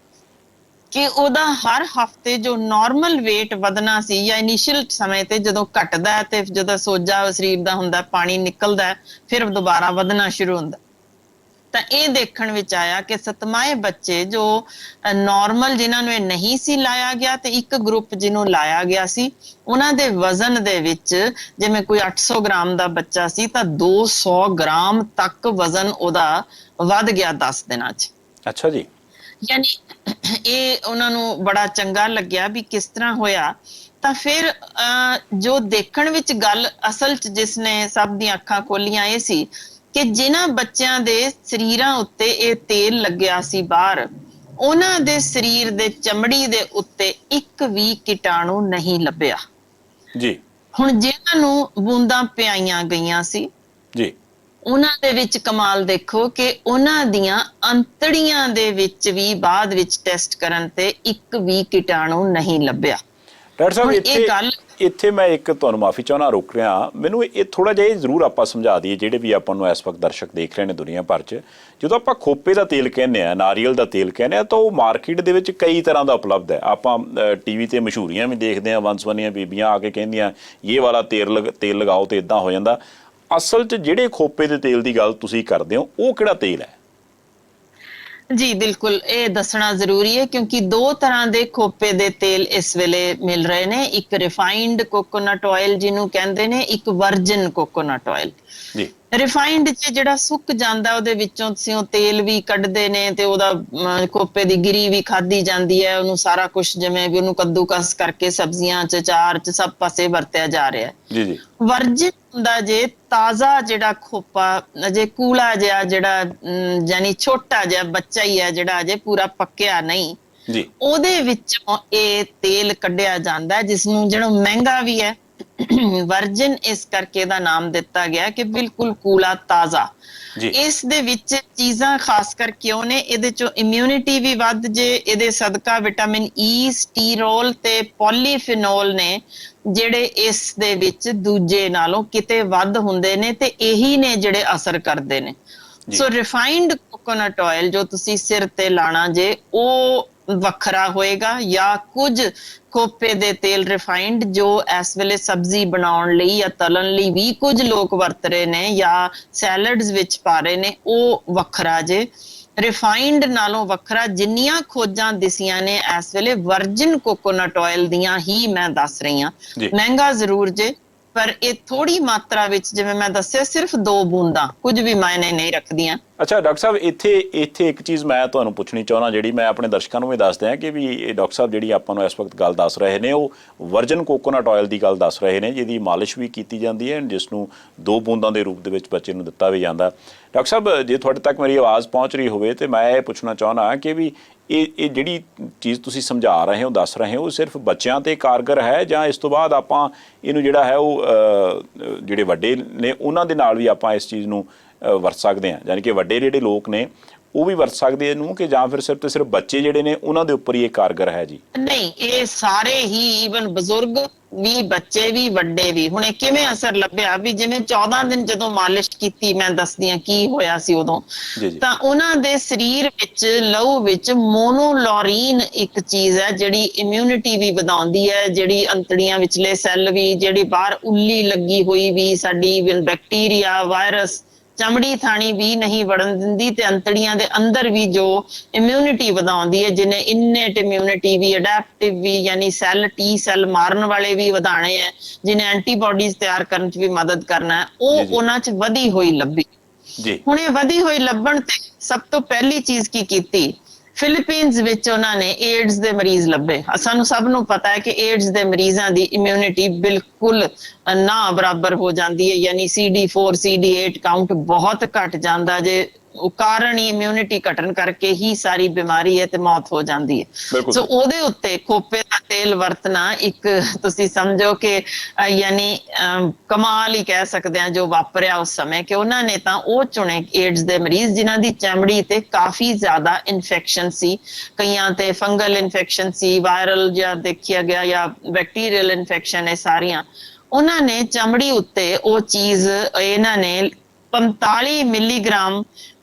ਕਿ ਉਹਦਾ ਹਰ ਹਫਤੇ ਜੋ ਨਾਰਮਲ weight ਵਧਣਾ ਸੀ, ਜਾਂ ਇਨੀਸ਼ੀਅਲ ਸਮੇਂ ਤੇ ਜਦੋਂ ਘਟਦਾ ਹੈ ਤੇ ਜਦੋਂ ਸੋਜਾ ਸਰੀਰ ਦਾ ਹੁੰਦਾ, ਪਾਣੀ ਨਿਕਲਦਾ, ਫਿਰ ਦੁਬਾਰਾ ਵਧਣਾ ਸ਼ੁਰੂ ਹੁੰਦਾ, ਤਾਂ ਇਹ ਦੇਖਣ ਵਿੱਚ ਆਇਆ ਕਿ ਸਤਮਾਏ ਬੱਚੇ ਜੋ ਨਾਰਮਲ, ਜਿਨ੍ਹਾਂ ਨੂੰ ਇਹ ਨਹੀਂ ਸੀ ਲਾਇਆ ਗਿਆ, ਤੇ ਇੱਕ ਗਰੁੱਪ ਜਿਹਨੂੰ ਲਾਇਆ ਗਿਆ ਸੀ, ਉਹਨਾਂ ਦੇ ਵਜ਼ਨ ਦੇ ਵਿੱਚ, ਜਿਵੇਂ ਕੋਈ 800 ਗ੍ਰਾਮ ਦਾ ਬੱਚਾ ਸੀ ਤਾਂ 200 ਗ੍ਰਾਮ ਤੱਕ ਵਜ਼ਨ ਉਹਦਾ ਵੱਧ ਗਿਆ 10 ਦਿਨਾਂ 'ਚ। ਅੱਛਾ ਜੀ। ਯਾਨੀ ਇਹ ਉਹਨਾਂ ਨੂੰ ਬੜਾ ਚੰਗਾ ਲੱਗਿਆ ਵੀ ਕਿਸ ਤਰ੍ਹਾਂ ਹੋਇਆ। ਤਾਂ ਫਿਰ ਜੋ ਦੇਖਣ ਵਿੱਚ ਗੱਲ ਅਸਲ 'ਚ ਜਿਸਨੇ ਸਭ ਦੀਆਂ ਅੱਖਾਂ ਖੋਲੀਆਂ, ਇਹ ਸੀ ਕਿ ਜਿਨ੍ਹਾਂ ਬੱਚਿਆਂ ਦੇ ਸਰੀਰਾਂ ਉੱਤੇ ਇਹ ਤੇਲ ਲੱਗਿਆ ਸੀ ਬਾਹਰ, ਉਹਨਾਂ ਦੇ ਸਰੀਰ ਦੇ ਚਮੜੀ ਦੇ ਉੱਤੇ ਇੱਕ ਵੀ ਕੀਟਾਣੂ ਨਹੀਂ ਲੱਭਿਆ ਜੀ। ਹੁਣ ਜਿਹਨਾਂ ਨੂੰ ਬੂੰਦਾਂ ਪਿਆਈਆਂ ਗਈਆਂ ਸੀ ਜੀ, ਉਹਨਾਂ ਦੇ ਵਿੱਚ ਕਮਾਲ ਦੇਖੋ ਕਿ ਉਹਨਾਂ ਦੀਆਂ ਅੰਤੜੀਆਂ ਦੇ ਵਿੱਚ ਵੀ ਬਾਅਦ ਵਿੱਚ ਟੈਸਟ ਕਰਨ ਤੇ ਇੱਕ ਵੀ ਕੀਟਾਣੂ ਨਹੀਂ ਲੱਭਿਆ। ਡਾਕਟਰ ਸਾਹਿਬ, ਇੱਥੇ ਮੈਂ ਇੱਕ ਤੁਹਾਨੂੰ ਮਾਫੀ ਚਾਹੁੰਦਾ, ਰੁਕ ਰਿਹਾ, ਮੈਨੂੰ ਇਹ ਥੋੜਾ ਜਿਹਾ ਜ਼ਰੂਰ ਆਪਾਂ ਸਮਝਾ ਦਈਏ, ਜਿਹੜੇ ਵੀ ਆਪਾਂ ਨੂੰ ਇਸ ਵਕਤ ਦਰਸ਼ਕ ਦੇਖ ਰਹੇ ਨੇ ਦੁਨੀਆ ਭਰ 'ਚ। ਜਦੋਂ ਆਪਾਂ ਖੋਪੇ ਦਾ ਤੇਲ ਕਹਿੰਦੇ ਆ, ਨਾਰੀਅਲ ਦਾ ਤੇਲ ਕਹਿੰਦੇ ਆ, ਤਾਂ ਉਹ ਮਾਰਕੀਟ ਦੇ ਵਿੱਚ ਕਈ ਤਰ੍ਹਾਂ ਦਾ ਉਪਲਬਧ ਹੈ। ਆਪਾਂ ਟੀਵੀ ਤੇ ਮਸ਼ਹੂਰੀਆਂ ਵੀ ਦੇਖਦੇ ਹਾਂ, ਵੰਨ-ਸਵੰਨੀਆਂ ਬੀਬੀਆਂ ਆ ਕੇ ਕਹਿੰਦੀਆਂ ਇਹ ਵਾਲਾ ਤੇਲ ਲਗਾਓ ਤੇ ਇਦਾਂ ਹੋ ਜਾਂਦਾ। ਅਸਲ 'ਚ ਜਿਹੜੇ ਖੋਪੇ ਦੇ ਤੇਲ ਦੀ ਗੱਲ ਤੁਸੀਂ ਕਰਦੇ ਹੋ, ਉਹ ਕਿਹੜਾ ਤੇਲ ਹੈ? ਜੀ ਬਿਲਕੁਲ, ਇਹ ਦੱਸਣਾ ਜ਼ਰੂਰੀ ਹੈ ਕਿਉਂਕਿ ਦੋ ਤਰ੍ਹਾਂ ਦੇ ਖੋਪੇ ਦੇ ਤੇਲ ਇਸ ਵੇਲੇ ਮਿਲ ਰਹੇ ਨੇ। ਇੱਕ ਰਿਫਾਈਨਡ ਕੋਕੋਨਟ ਆਇਲ ਜਿਹਨੂੰ ਕਹਿੰਦੇ ਨੇ, ਇੱਕ ਵਰਜਨ ਕੋਕੋਨਟ ਆਇਲ। ਜੀ ਰਿਫਾਈਨਡ ਚ ਜਿਹੜਾ ਸੁੱਕ ਜਾਂਦਾ ਉਹਦੇ ਵਿੱਚੋਂ ਤੁਸੀਂ ਉਹ ਤੇਲ ਵੀ ਕੱਢਦੇ ਨੇ ਤੇ ਉਹਦਾ ਖੋਪੇ ਦੀ ਗਿਰੀ ਵੀ ਖਾਧੀ ਜਾਂਦੀ ਹੈ। ਉਹਨੂੰ ਸਾਰਾ ਕੁਝ ਜਿਵੇਂ ਵੀ ਉਹਨੂੰ ਕੱਦੂਕਸ ਕਰਕੇ ਸਬਜ਼ੀਆਂ ਚ, ਚਾਰ ਚ, ਸਭ ਪਾਸੇ ਵਰਤਿਆ ਜਾ ਰਿਹਾ ਹੈ। ਜੀ ਜੀ ਵਰਜਿਨ ਹੁੰਦਾ ਜੇ ਤਾਜ਼ਾ ਜਿਹੜਾ ਖੋਪਾ, ਅਜੇ ਕੂਲਾ ਜਿਹਾ, ਜਿਹੜਾ ਯਾਨੀ ਛੋਟਾ ਜਿਹਾ ਬੱਚਾ ਹੀ ਹੈ ਜਿਹੜਾ ਅਜੇ ਪੂਰਾ ਪੱਕਿਆ ਨਹੀਂ, ਜੀ ਉਹਦੇ ਵਿੱਚੋਂ ਇਹ ਤੇਲ ਕੱਢਿਆ ਜਾਂਦਾ, ਜਿਸ ਨੂੰ ਜਿਹੜਾ ਮਹਿੰਗਾ ਵੀ ਹੈ। ਵਰਜਨ ਇਸ ਕਰਕੇ ਦਾ ਨਾਮ ਦਿੱਤਾ ਗਿਆ ਕਿ ਬਿਲਕੁਲ ਕੂਲਾ ਤਾਜ਼ਾ। ਜੀ ਇਸ ਦੇ ਵਿੱਚ ਚੀਜ਼ਾਂ ਖਾਸ ਕਰ ਕਿਉਂ ਨੇ, ਇਹਦੇ ਚੋਂ ਇਮਿਊਨਿਟੀ ਵੀ ਵੱਧ ਜੇ, ਇਹਦੇ ਸਦਕਾ ਵਿਟਾਮਿਨ ਈ, ਸਟੀਰੋਲ ਤੇ ਪੋਲੀਫਿਨੋਲ ਨੇ ਜਿਹੜੇ ਇਸ ਦੇ ਵਿੱਚ ਦੂਜੇ ਨਾਲੋਂ ਕਿਤੇ ਵੱਧ ਹੁੰਦੇ ਨੇ ਤੇ ਇਹੀ ਨੇ ਜਿਹੜੇ ਅਸਰ ਕਰਦੇ ਨੇ। ਸੋ ਰਿਫਾਈਨਡ ਕੋਕੋਨਟ ਆਇਲ ਜੋ ਤੁਸੀਂ ਸਿਰ ਤੇ ਲਾਣਾ ਜੇ ਉਹ ਵੱਖਰਾ ਹੋਏਗਾ, ਜਾਂ ਕੁਝ ਖੋਪੇ ਦੇ ਤੇਲ ਰਿਫਾਈਨਡ ਜੋ ਇਸ ਵੇਲੇ ਸਬਜ਼ੀ ਬਣਾਉਣ ਲਈ ਜਾਂ ਤਲਣ ਲਈ ਵੀ ਕੁਝ ਲੋਕ ਵਰਤ ਰਹੇ ਨੇ ਜਾਂ ਸੈਲਡਸ ਵਿੱਚ ਪਾ ਰਹੇ ਨੇ, ਉਹ ਵੱਖਰਾ ਜੇ। ਰਿਫਾਈਨਡ ਨਾਲੋਂ ਵੱਖਰਾ ਜਿੰਨੀਆਂ ਖੋਜਾਂ ਦਿਸੀਆਂ ਨੇ ਇਸ ਵੇਲੇ ਵਰਜਨ ਕੋਕੋਨਟ ਆਇਲ ਦੀਆਂ ਹੀ ਮੈਂ ਦੱਸ ਰਹੀ ਹਾਂ। ਮਹਿੰਗਾ ਜ਼ਰੂਰ ਜੇ, ਪਰ ਇਹ ਥੋੜੀ ਮਾਤਰਾ ਵਿੱਚ, ਜਿਵੇਂ ਮੈਂ ਦੱਸਿਆ, ਸਿਰਫ 2 ਬੂੰਦਾਂ ਕੁਝ ਵੀ ਮਾਇਨੇ ਨਹੀਂ ਰੱਖਦੀਆਂ। ਅੱਛਾ ਡਾਕਟਰ ਸਾਹਿਬ, ਇੱਥੇ ਇੱਕ ਚੀਜ਼ ਮੈਂ ਤੁਹਾਨੂੰ ਪੁੱਛਣੀ ਚਾਹੁੰਦਾ, ਜਿਹੜੀ ਮੈਂ ਆਪਣੇ ਦਰਸ਼ਕਾਂ ਨੂੰ ਵੀ ਦੱਸ ਦਿਆਂ ਕਿ ਵੀ ਇਹ ਡਾਕਟਰ ਸਾਹਿਬ ਜਿਹੜੀ ਆਪਾਂ ਨੂੰ ਇਸ ਵਕਤ ਗੱਲ ਦੱਸ ਰਹੇ ਨੇ ਉਹ ਵਰਜਨ ਕੋਕੋਨਟ ਆਇਲ ਦੀ ਗੱਲ ਦੱਸ ਰਹੇ ਨੇ, ਜਿਹਦੀ ਮਾਲਿਸ਼ ਵੀ ਕੀਤੀ ਜਾਂਦੀ ਹੈ, ਜਿਸ ਨੂੰ 2 ਬੂੰਦਾਂ ਦੇ ਰੂਪ ਦੇ ਵਿੱਚ ਬੱਚੇ ਨੂੰ ਦਿੱਤਾ ਵੀ ਜਾਂਦਾ। ਡਾਕਟਰ ਸਾਹਿਬ, ਜੇ ਤੁਹਾਡੇ ਤੱਕ ਮੇਰੀ ਆਵਾਜ਼ ਪਹੁੰਚ ਰਹੀ ਹੋਵੇ ਤੇ ਮੈਂ ਇਹ ਪੁੱਛਣਾ ਚਾਹੁੰਦਾ ਕਿ ਵੀ ਇਹ ਜਿਹੜੀ ਚੀਜ਼ ਤੁਸੀਂ ਸਮਝਾ ਰਹੇ ਹੋ, ਦੱਸ ਰਹੇ ਹੋ, ਉਹ ਸਿਰਫ ਬੱਚਿਆਂ ਤੇ ਕਾਰਗਰ ਹੈ, ਜਾਂ ਇਸ ਤੋਂ ਬਾਅਦ ਆਪਾਂ ਇਹਨੂੰ ਜਿਹੜਾ ਹੈ ਉਹ ਜਿਹੜੇ ਵੱਡੇ ਨੇ ਉਹਨਾਂ ਦੇ ਨਾਲ ਵੀ ਆਪਾਂ ਇਸ ਚੀਜ਼ ਨੂੰ ਵਰਤ ਸਕਦੇ ਹਾਂ, ਯਾਨੀ ਕਿ ਵੱਡੇ ਜਿਹੜੇ ਲੋਕ ਨੇ ਉਹ ਵੀ ਵਰਤ ਸਕਦੇ ਇਹਨੂੰ, ਕਿ ਜਾਂ ਫਿਰ ਸਿਰਫ ਤੇ ਸਿਰਫ ਬੱਚੇ ਜਿਹੜੇ ਨੇ ਉਹਨਾਂ ਦੇ ਉੱਪਰ ਹੀ ਇਹ ਕਾਰਗਰ ਹੈ? ਜੀ ਨਹੀਂ, ਇਹ ਸਾਰੇ ਹੀ, ਈਵਨ ਬਜ਼ੁਰਗ ਵੀ, ਬੱਚੇ ਵੀ, ਵੱਡੇ ਵੀ। ਹੁਣ ਇਹ ਕਿਵੇਂ ਅਸਰ ਲੱਭਿਆ ਵੀ ਜਿਵੇਂ 14 ਦਿਨ ਜਦੋਂ ਮਾਲਿਸ਼ ਕੀਤੀ, ਮੈਂ ਦੱਸਦੀ ਹਾਂ ਕੀ ਹੋਇਆ ਸੀ ਉਦੋਂ। ਤਾਂ ਉਹਨਾਂ ਦੇ ਸਰੀਰ ਵਿੱਚ, ਲਹੂ ਵਿੱਚ ਮੋਨੋਲੋਰੀਨ ਇੱਕ ਚੀਜ਼ ਹੈ ਜਿਹੜੀ ਇਮਿਊਨਿਟੀ ਵੀ ਵਧਾਉਂਦੀ ਹੈ, ਜਿਹੜੀ ਅੰਤੜੀਆਂ ਵਿਚਲੇ ਸੈੱਲ ਵੀ, ਜਿਹੜੀ ਬਾਹਰ ਉੱਲੀ ਲੱਗੀ ਹੋਈ ਵੀ ਸਾਡੀ ਬੈਕਟੀਰੀਆ, ਵਾਇਰਸ, ਚਮੜੀ ਥਾਣੀ ਵੀ ਨਹੀਂ ਵੜਨ ਦਿੰਦੀ, ਤੇ ਅੰਤੜੀਆਂ ਦੇ ਅੰਦਰ ਵੀ ਜੋ ਇਮਿਊਨਿਟੀ ਵਧਾਉਂਦੀ ਹੈ, ਜਿਹਨੇ ਇਨੇਟ ਇਮਿਊਨਿਟੀ ਵੀ, ਅਡੈਪਟਿਵ ਵੀ, ਯਾਨੀ ਸੈੱਲ, ਟੀ ਸੈੱਲ ਮਾਰਨ ਵਾਲੇ ਵੀ ਵਧਾਣੇ ਹੈ, ਜਿਹਨੇ ਐਂਟੀਬਾਡੀਜ਼ ਤਿਆਰ ਕਰਨ 'ਚ ਵੀ ਮਦਦ ਕਰਨਾ ਹੈ, ਉਹ ਉਹਨਾਂ 'ਚ ਵਧੀ ਹੋਈ ਲੱਭੀ। ਹੁਣ ਇਹ ਵਧੀ ਹੋਈ ਲੱਭਣ ਤੇ ਸਭ ਤੋਂ ਪਹਿਲੀ ਚੀਜ਼ ਕੀ ਕੀਤੀ, ਫਿਲੀਪੀਨਸ ਵਿੱਚ ਉਹਨਾਂ ਨੇ ਏਡਜ਼ ਦੇ ਮਰੀਜ਼ ਲੱਭੇ। ਸਾਨੂੰ ਸਭ ਨੂੰ ਪਤਾ ਹੈ ਕਿ ਏਡਜ਼ ਦੇ ਮਰੀਜ਼ਾਂ ਦੀ ਇਮਿਊਨਿਟੀ ਬਿਲਕੁਲ ਨਾ ਬਰਾਬਰ ਹੋ ਜਾਂਦੀ ਹੈ, ਯਾਨੀ CD4, CD8 ਕਾਊਂਟ ਬਹੁਤ ਘਟ ਜਾਂਦਾ ਜੇ। ਉਹ ਕਾਰਨ ਹੀ ਇਮਿਊਨਿਟੀ ਘਟਣ ਕਰਕੇ ਹੀ ਸਾਰੀ ਬਿਮਾਰੀ ਹੈ ਤੇ ਮੌਤ ਹੋ ਜਾਂਦੀ ਹੈ। ਸੋ ਉਹਦੇ ਉੱਤੇ ਖੋਪੇ ਦਾ ਤੇਲ ਵਰਤਣਾ ਇੱਕ, ਤੁਸੀਂ ਸਮਝੋ ਕਿ ਯਾਨੀ ਕਮਾਲ ਹੀ ਕਹਿ ਸਕਦੇ ਹਾਂ ਜੋ ਵਾਪਰਿਆ ਉਸ ਸਮੇਂ, ਕਿ ਉਹਨਾਂ ਨੇ ਤਾਂ ਉਹ ਚੁਣੇ ਏਡਜ਼ ਦੇ ਮਰੀਜ਼ ਜਿਨ੍ਹਾਂ ਦੀ ਚਮੜੀ ਤੇ ਕਾਫੀ ਜ਼ਿਆਦਾ ਇਨਫੈਕਸ਼ਨ ਸੀ, ਕਈਆਂ ਤੇ ਫੰਗਲ ਇਨਫੈਕਸ਼ਨ ਸੀ, ਵਾਇਰਲ ਜਾਂ ਦੇਖਿਆ ਗਿਆ, ਜਾਂ ਬੈਕਟੀਰੀਅਲ ਇਨਫੈਕਸ਼ਨ ਹੈ ਸਾਰੀਆਂ। ਉਹਨਾਂ ਨੇ ਚਮੜੀ ਉੱਤੇ ਉਹ ਚੀਜ਼, ਇਹਨਾਂ ਨੇ 45 ਮਿਲੀਗ੍ਰਾਮ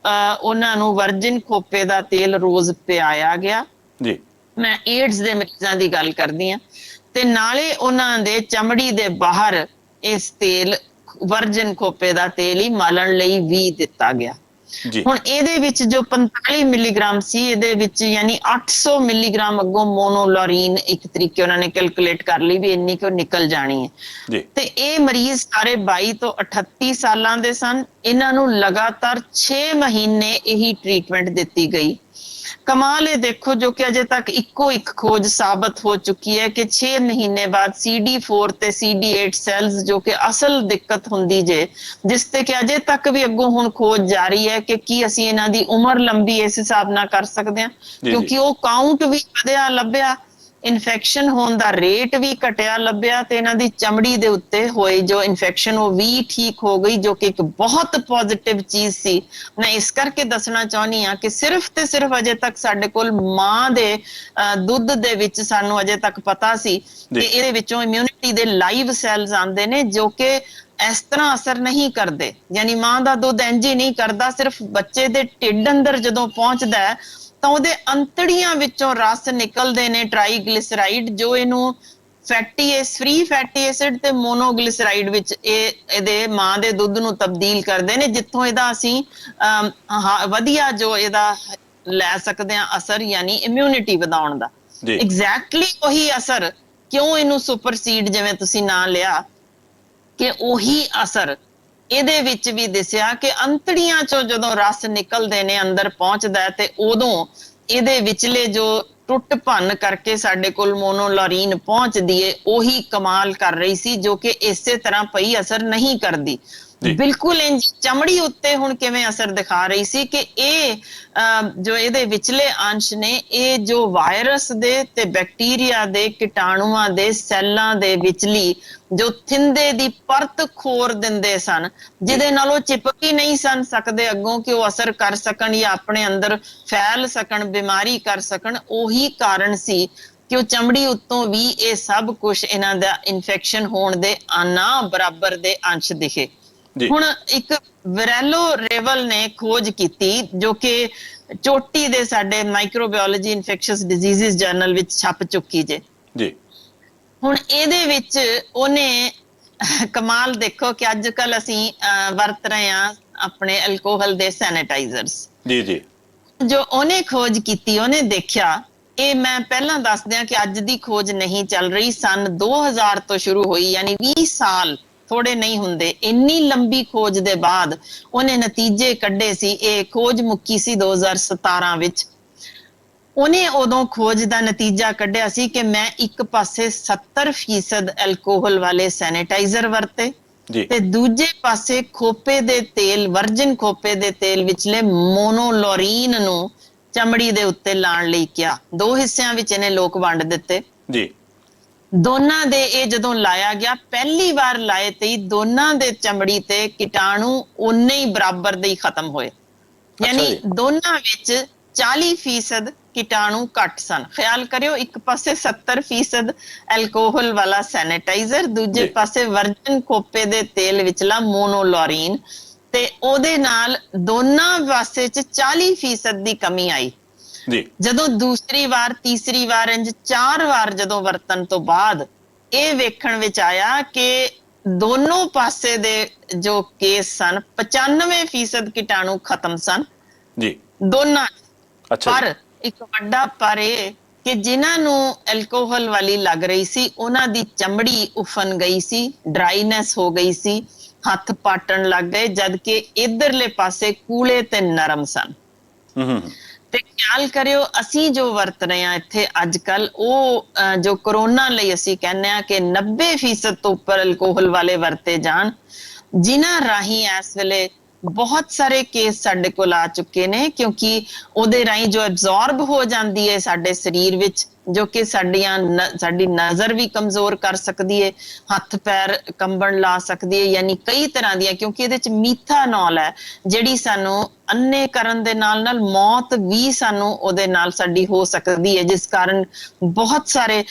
ਉਹਨਾਂ ਨੂੰ ਵਰਜਿਨ ਖੋਪੇ ਦਾ ਤੇਲ ਰੋਜ਼ ਪਿਆਇਆ ਗਿਆ। ਜੀ ਮੈਂ ਏਡਜ਼ ਦੇ ਮਰੀਜ਼ਾਂ ਦੀ ਗੱਲ ਕਰਦੀ ਹਾਂ। ਤੇ ਨਾਲੇ ਉਹਨਾਂ ਦੇ ਚਮੜੀ ਦੇ ਬਾਹਰ ਇਸ ਤੇਲ, ਵਰਜਿਨ ਖੋਪੇ ਦਾ ਤੇਲ ਹੀ ਮਲਣ ਲਈ ਵੀ ਦਿੱਤਾ ਗਿਆ। ਹੁਣ ਇਹਦੇ ਵਿੱਚ ਜੋ 45 ਮਿਲੀਗ੍ਰਾਮ ਸੀ, ਇਹਦੇ ਵਿੱਚ ਯਾਨੀ 800 ਮਿਲੀਗ੍ਰਾਮ ਅੱਗੋਂ ਮੋਨੋਲੋਰੀਨ ਇੱਕ ਤਰੀਕੇ ਉਹਨਾਂ ਨੇ ਕੈਲਕੂਲੇਟ ਕਰ ਲਈ ਵੀ ਇੰਨੀ ਕੁ ਨਿਕਲ ਜਾਣੀ ਹੈ। ਤੇ ਇਹ ਮਰੀਜ਼ ਸਾਰੇ 22 ਤੋਂ 38 ਸਾਲਾਂ ਦੇ ਸਨ। ਇਹਨਾਂ ਨੂੰ ਲਗਾਤਾਰ 6 ਮਹੀਨੇ ਇਹੀ ਟ੍ਰੀਟਮੈਂਟ ਦਿੱਤੀ ਗਈ। ਕਮਾਲ ਇਹ ਦੇਖੋ, ਜੋ ਕਿ ਅਜੇ ਤੱਕ ਇੱਕੋ ਇੱਕ ਖੋਜ ਸਾਬਤ ਹੋ ਚੁੱਕੀ ਹੈ ਕਿ 6 ਮਹੀਨੇ ਬਾਅਦ CD4 ਤੇ CD8 ਸੈਲਸ, ਜੋ ਕਿ ਅਸਲ ਦਿੱਕਤ ਹੁੰਦੀ ਜੇ, ਜਿਸ ਤੇ ਕਿ ਅਜੇ ਤੱਕ ਵੀ ਅੱਗੋਂ ਹੁਣ ਖੋਜ ਜਾਰੀ ਹੈ ਕਿ ਕੀ ਅਸੀਂ ਇਹਨਾਂ ਦੀ ਉਮਰ ਲੰਬੀ ਇਸ ਹਿਸਾਬ ਨਾਲ ਕਰ ਸਕਦੇ ਹਾਂ, ਕਿਉਂਕਿ ਉਹ ਕਾਊਂਟ ਵੀ ਵਧਿਆ ਲੱਭਿਆ, ਇਨਫੈਕਸ਼ਨ ਹੋਣ ਦਾ ਰੇਟ ਵੀ ਘਟਿਆ ਲੱਭਿਆ, ਤੇ ਇਹਨਾਂ ਦੀ ਚਮੜੀ ਦੇ ਉੱਤੇ ਹੋਈ ਜੋ ਇਨਫੈਕਸ਼ਨ ਉਹ ਵੀ ਠੀਕ ਹੋ ਗਈ, ਜੋ ਕਿ ਇੱਕ ਬਹੁਤ ਪੋਜ਼ਿਟਿਵ ਚੀਜ਼ ਸੀ। ਮੈਂ ਇਸ ਕਰਕੇ ਦੱਸਣਾ ਚਾਹੁੰਦੀ ਹਾਂ ਕਿ ਸਿਰਫ ਤੇ ਸਿਰਫ ਅਜੇ ਤੱਕ ਸਾਡੇ ਕੋਲ ਮਾਂ ਦੇ ਦੁੱਧ ਦੇ ਵਿੱਚ ਸਾਨੂੰ ਅਜੇ ਤੱਕ ਪਤਾ ਸੀ ਕਿ ਇਹਦੇ ਵਿੱਚੋਂ ਇਮਿਊਨਿਟੀ ਦੇ ਲਾਈਵ ਸੈਲਸ ਆਉਂਦੇ ਨੇ, ਜੋ ਕਿ ਇਸ ਤਰ੍ਹਾਂ ਅਸਰ ਨਹੀਂ ਕਰਦੇ, ਯਾਨੀ ਮਾਂ ਦਾ ਦੁੱਧ ਇੰਝ ਹੀ ਨਹੀਂ ਕਰਦਾ। ਸਿਰਫ ਬੱਚੇ ਦੇ ਢਿੱਡ ਅੰਦਰ ਜਦੋਂ ਪਹੁੰਚਦਾ ਹੈ ਤਾਂ ਉਹਦੇ ਅੰਤੜੀਆਂ ਵਿੱਚੋਂ ਰਸ ਨਿਕਲਦੇ ਨੇ, ਟ੍ਰਾਈਗਲਿਸਰਾਈਡ, ਜੋ ਇਹਨੂੰ ਫ੍ਰੀ ਫੈਟੀ ਐਸਿਡ ਤੇ ਮੋਨੋਗਲਿਸਰਾਈਡ ਵਿੱਚ ਇਹਦੇ ਮਾਂ ਦੇ ਦੁੱਧ ਨੂੰ ਤਬਦੀਲ ਕਰਦੇ ਨੇ, ਜਿੱਥੋਂ ਇਹਦਾ ਅਸੀਂ ਵਧੀਆ ਜੋ ਇਹਦਾ ਲੈ ਸਕਦੇ ਹਾਂ ਅਸਰ, ਯਾਨੀ ਇਮਿਊਨਿਟੀ ਵਧਾਉਣ ਦਾ। ਜੀ ਐਗਜ਼ੈਕਟਲੀ ਉਹੀ ਅਸਰ, ਕਿਉਂ ਇਹਨੂੰ ਸੁਪਰਸੀਡ ਜਿਵੇਂ ਤੁਸੀਂ ਨਾਂ ਲਿਆ, ਕਿ ਉਹੀ ਅਸਰ ਇਹਦੇ ਵਿੱਚ ਵੀ ਦਿਸਿਆ ਕਿ ਅੰਤੜੀਆਂ ਚੋਂ ਜਦੋਂ ਰਸ ਨਿਕਲਦੇ ਨੇ ਅੰਦਰ ਪਹੁੰਚਦਾ ਹੈ, ਤੇ ਉਦੋਂ ਇਹਦੇ ਵਿਚਲੇ ਜੋ ਟੁੱਟ ਭੰਨ ਕਰਕੇ ਸਾਡੇ ਕੋਲ ਮੋਨੋਲੋਰੀਨ ਪਹੁੰਚਦੀ ਏ, ਉਹੀ ਕਮਾਲ ਕਰ ਰਹੀ ਸੀ, ਜੋ ਕਿ ਇਸੇ ਤਰ੍ਹਾਂ ਪਈ ਅਸਰ ਨਹੀਂ ਕਰਦੀ। ਜੀ ਬਿਲਕੁਲ ਇੰਜ ਚਮੜੀ ਉੱਤੇ ਹੁਣ ਕਿਵੇਂ ਅਸਰ ਦਿਖਾ ਰਹੀ ਸੀ ਕਿ ਇਹ ਜੋ ਇਹਦੇ ਵਿਚਲੇ ਅੰਸ਼ ਨੇ, ਇਹ ਜੋ ਵਾਇਰਸ ਦੇ ਤੇ ਬੈਕਟੀਰੀਆ ਦੇ ਕੀਟਾਣੂਆਂ ਦੇ ਸੈੱਲਾਂ ਦੇ ਵਿਚਲੀ ਜੋ ਥਿੰਦੇ ਦੀ ਪਰਤ ਖੋਰ ਦਿੰਦੇ ਸਨ, ਜਿਹਦੇ ਨਾਲ ਉਹ ਚਿਪਕ ਹੀ ਨਹੀਂ ਸਨ ਸਕਦੇ ਅੱਗੋਂ ਕਿ ਉਹ ਅਸਰ ਕਰ ਸਕਣ ਜਾਂ ਆਪਣੇ ਅੰਦਰ ਫੈਲ ਸਕਣ, ਬਿਮਾਰੀ ਕਰ ਸਕਣ, ਉਹੀ ਕਾਰਨ ਸੀ ਕਿ ਉਹ ਚਮੜੀ ਉੱਤੋਂ ਵੀ ਇਹ ਸਭ ਕੁਝ ਇਹਨਾਂ ਦਾ ਇਨਫੈਕਸ਼ਨ ਹੋਣ ਦੇ ਨਾ ਬਰਾਬਰ ਦੇ ਅੰਸ਼ ਦਿਖੇ। ਜੀ ਹੁਣ ਇੱਕ ਵਿਰੈਲੋ ਰੇਵਲ ਨੇ ਖੋਜ ਕੀਤੀ, ਜੋ ਕਿ ਚੋਟੀ ਦੇ ਸਾਡੇ ਮਾਈਕਰੋਬਾਇਓਲੋਜੀ ਇਨਫੈਕਸ਼ੀਅਸ ਡਿਜ਼ੀਜ਼ਸ ਜਰਨਲ ਵਿੱਚ ਛਪ ਚੁੱਕੀ ਜੇ। ਜੀ ਹੁਣ ਇਹਦੇ ਵਿੱਚ ਉਹਨੇ ਕਮਾਲ ਦੇਖੋ ਕਿ ਅੱਜ ਕੱਲ ਅਸੀਂ ਵਰਤ ਰਹੇ ਹਾਂ ਆਪਣੇ ਅਲਕੋਹਲ ਦੇ ਸੈਨੀਟਾਈਜ਼ਰਸ। ਜੀ ਜੀ ਜੋ ਉਹਨੇ ਖੋਜ ਕੀਤੀ, ਉਹਨੇ ਦੇਖਿਆ, ਇਹ ਮੈਂ ਪਹਿਲਾਂ ਦੱਸ ਦਿਆਂ ਕਿ ਅੱਜ ਦੀ ਖੋਜ ਨਹੀਂ ਚੱਲ ਰਹੀ, ਸਨ 2000 ਤੋਂ ਸ਼ੁਰੂ ਹੋਈ, ਯਾਨੀ 20 ਸਾਲ ਥੋੜੇ ਨਹੀਂ ਹੁੰਦੇ। ਇੰਨੀ ਲੰਬੀ ਖੋਜ ਦੇ ਬਾਅਦ ਉਹਨੇ ਨਤੀਜੇ ਕੱਢੇ ਸੀ। ਇਹ ਖੋਜ ਮੁੱਕੀ ਸੀ 2017 ਵਿੱਚ। ਉਹਨੇ ਉਦੋਂ ਖੋਜ ਦਾ ਨਤੀਜਾ ਕੱਢਿਆ ਸੀ ਕਿ ਮੈਂ ਇੱਕ ਪਾਸੇ 70% ਅਲਕੋਹਲ ਵਾਲੇ ਸੈਨੀਟਾਈਜ਼ਰ ਵਰਤੇ, ਜੀ ਤੇ ਦੂਜੇ ਪਾਸੇ ਖੋਪੇ ਦੇ ਤੇਲ, ਵਰਜਨ ਖੋਪੇ ਦੇ ਤੇਲ ਵਿਚਲੇ ਮੋਨੋਲੋਰੀਨ ਨੂੰ ਚਮੜੀ ਦੇ ਉੱਤੇ ਲਾਉਣ ਲਈ ਕਿਹਾ। ਦੋ ਹਿੱਸਿਆਂ ਵਿੱਚ ਇਹਨੇ ਲੋਕ ਵੰਡ ਦਿੱਤੇ। ਜੀ ਦੋਨਾਂ ਦੇ ਇਹ ਜਦੋਂ ਲਾਇਆ ਗਿਆ, ਪਹਿਲੀ ਵਾਰ ਲਾਏ ਤੇ ਦੋਨਾਂ ਦੇ ਚਮੜੀ ਤੇ ਕੀਟਾਣੂ ਉਨੇ ਹੀ ਬਰਾਬਰ ਦੇ ਹੀ ਖਤਮ ਹੋਏ, ਯਾਨੀ ਦੋਨਾਂ ਵਿੱਚ 40% ਕੀਟਾਣੂ ਘੱਟ ਸਨ। ਖਿਆਲ ਕਰਿਓ, ਇੱਕ ਪਾਸੇ 70% ਅਲਕੋਹਲ ਵਾਲਾ ਸੈਨੀਟਾਈਜ਼ਰ, ਦੂਜੇ ਪਾਸੇ ਵਰਜਨ ਖੋਪੇ ਦੇ ਤੇਲ ਵਿਚਲਾ ਮੋਨੋਲੋਰੀਨ, ਤੇ ਉਹਦੇ ਨਾਲ ਦੋਨਾਂ ਪਾਸੇ 'ਚ 40% ਦੀ ਕਮੀ ਆਈ। ਜੀ ਜਦੋਂ ਦੂਸਰੀ ਵਾਰ, ਤੀਸਰੀ ਵਾਰ, ਇੰਜ 4 ਵਾਰ ਜਦੋਂ ਵਰਤਣ ਤੋਂ ਬਾਅਦ ਇਹ ਵੇਖਣ ਵਿੱਚ ਆਇਆ ਕਿ ਦੋਨੋਂ ਪਾਸੇ ਦੇ ਜੋ ਕੇਸ ਸਨ, 95% ਕੀਟਾਣੂ ਖਤਮ ਸਨ ਜੀ ਦੋਨਾਂ। ਅੱਛਾ ਪਰ ਇੱਕ ਵੱਡਾ ਪਰ ਇਹ ਕਿ ਜਿਨ੍ਹਾਂ ਨੂੰ ਅਲਕੋਹਲ ਵਾਲੀ ਲੱਗ ਰਹੀ ਸੀ, ਉਹਨਾਂ ਦੀ ਚਮੜੀ ਉਫਨ ਗਈ ਸੀ, ਡਰਾਈਨੈਸ ਹੋ ਗਈ ਸੀ, ਹੱਥ ਪਾਟਣ ਲੱਗ ਗਏ, ਜਦ ਕਿ ਇਧਰਲੇ ਪਾਸੇ ਕੂਲੇ ਤੇ ਨਰਮ ਸਨ। ਤੇ ਖਿਆਲ ਕਰਿਓ, ਅਸੀਂ ਜੋ ਵਰਤ ਰਹੇ ਹਾਂ ਇੱਥੇ ਅੱਜ ਕੱਲ, ਉਹ ਜੋ ਕਰੋਨਾ ਲਈ ਅਸੀਂ ਕਹਿੰਦੇ ਆ ਕਿ 90% ਤੋਂ ਉੱਪਰ ਅਲਕੋਹਲ ਵਾਲੇ ਵਰਤੇ ਜਾਣ, ਜਿਨ੍ਹਾਂ ਰਾਹੀਂ ਇਸ ਵੇਲੇ ਬਹੁਤ ਸਾਰੇ ਕੇਸ ਸਾਡੇ ਕੋਲ ਆ ਚੁੱਕੇ ਨੇ, ਕਿਉਂਕਿ ਉਹਦੇ ਰਾਹੀਂ ਜੋ ਐਬਜ਼ੌਰਬ ਹੋ ਜਾਂਦੀ ਹੈ ਸਾਡੇ ਸਰੀਰ ਵਿੱਚ, ਜੋ ਕਿ ਸਾਡੀ ਨਜ਼ਰ ਵੀ ਕਮਜ਼ੋਰ ਕਰ ਸਕਦੀ ਹੈ, ਹੱਥ ਪੈਰ ਕੰਬਣ ਲਾ ਸਕਦੀ ਹੈ, ਯਾਨੀ ਕਈ ਤਰ੍ਹਾਂ ਦੀਆਂ, ਕਿਉਂਕਿ ਇਹਦੇ ਚ ਮੀਥਾਨੋਲ ਹੈ ਜਿਹੜੀ ਸਾਨੂੰ ਅੰਨੇ ਕਰਨ ਦੇ ਨਾਲ ਨਾਲ ਮੌਤ ਵੀ ਸਾਨੂੰ ਉਹਦੇ ਨਾਲ ਸਾਡੀ ਹੋ ਸਕਦੀ ਹੈ, ਜਿਸ ਕਾਰਨ ਬਹੁਤ ਸਾਰੇ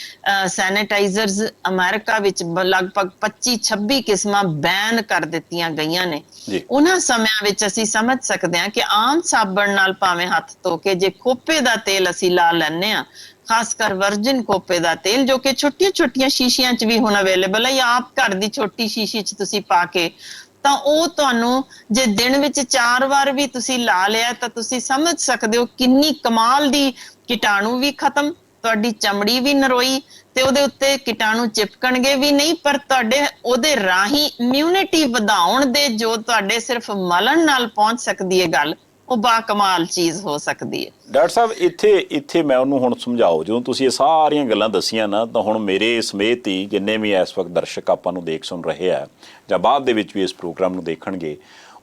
ਸੈਨੀਟਾਈਜ਼ਰਸ ਅਮਰੀਕਾ ਵਿੱਚ ਲਗਭਗ 25-26 ਕਿਸਮਾਂ ਬੈਨ ਕਰ ਦਿੱਤੀਆਂ ਗਈਆਂ ਨੇ। ਉਹਨਾਂ ਸਮਿਆਂ ਵਿੱਚ ਅਸੀਂ ਸਮਝ ਸਕਦੇ ਹਾਂ ਕਿ ਆਮ ਸਾਬਣ ਨਾਲ ਭਾਵੇਂ ਹੱਥ ਧੋ ਕੇ, ਜੇ ਖੋਪੇ ਦਾ ਤੇਲ ਅਸੀਂ ਲਾ ਲੈਂਦੇ ਹਾਂ, ਖਾਸ ਕਰ ਵਰਜਨ ਖੋਪੇ ਦਾ ਤੇਲ, ਜੋ ਕਿ ਛੋਟੀਆਂ-ਛੋਟੀਆਂ ਸ਼ੀਸ਼ੀਆਂ 'ਚ ਵੀ ਹੁਣ ਅਵੇਲੇਬਲ ਹੈ, ਜਾਂ ਆਪ ਘਰ ਦੀ ਛੋਟੀ ਸ਼ੀਸ਼ੀ 'ਚ ਤੁਸੀਂ ਪਾ ਕੇ, ਤਾਂ ਉਹ ਤੁਹਾਨੂੰ ਜੇ ਦਿਨ ਵਿੱਚ 4 ਵਾਰ ਵੀ ਤੁਸੀਂ ਲਾ ਲਿਆ, ਤਾਂ ਤੁਸੀਂ ਸਮਝ ਸਕਦੇ ਹੋ ਕਿੰਨੀ ਕਮਾਲ ਦੀ ਕੀਟਾਣੂ ਵੀ ਖਤਮ, ਤੁਹਾਡੀ ਚਮੜੀ ਵੀ ਨਰੋਈ, ਤੇ ਉਹਦੇ ਉੱਤੇ ਕੀਟਾਣੂ ਚਿਪਕਣਗੇ ਵੀ ਨਹੀਂ, ਪਰ ਤੁਹਾਡੇ ਉਹਦੇ ਰਾਹੀਂ ਇਮਿਊਨਿਟੀ ਵਧਾਉਣ ਦੇ ਜੋ ਤੁਹਾਡੇ ਸਿਰਫ ਮਲਣ ਨਾਲ ਪਹੁੰਚ ਸਕਦੀ ਹੈ ਗੱਲ, ਉਹ ਬਾਕਮਾਲ ਚੀਜ਼ ਹੋ ਸਕਦੀ ਹੈ। ਡਾਕਟਰ ਸਾਹਿਬ, ਇੱਥੇ ਮੈਂ ਉਹਨੂੰ ਹੁਣ ਸਮਝਾਓ, ਜਦੋਂ ਤੁਸੀਂ ਇਹ ਸਾਰੀਆਂ ਗੱਲਾਂ ਦੱਸੀਆਂ ਨਾ, ਤਾਂ ਹੁਣ ਮੇਰੇ ਸਮੇਤ ਹੀ ਜਿੰਨੇ ਵੀ ਇਸ ਵਕਤ ਦਰਸ਼ਕ ਆਪਾਂ ਨੂੰ ਦੇਖ ਸੁਣ ਰਹੇ ਆ, ਜਾਂ ਬਾਅਦ ਦੇ ਵਿੱਚ ਵੀ ਇਸ ਪ੍ਰੋਗਰਾਮ ਨੂੰ ਦੇਖਣਗੇ,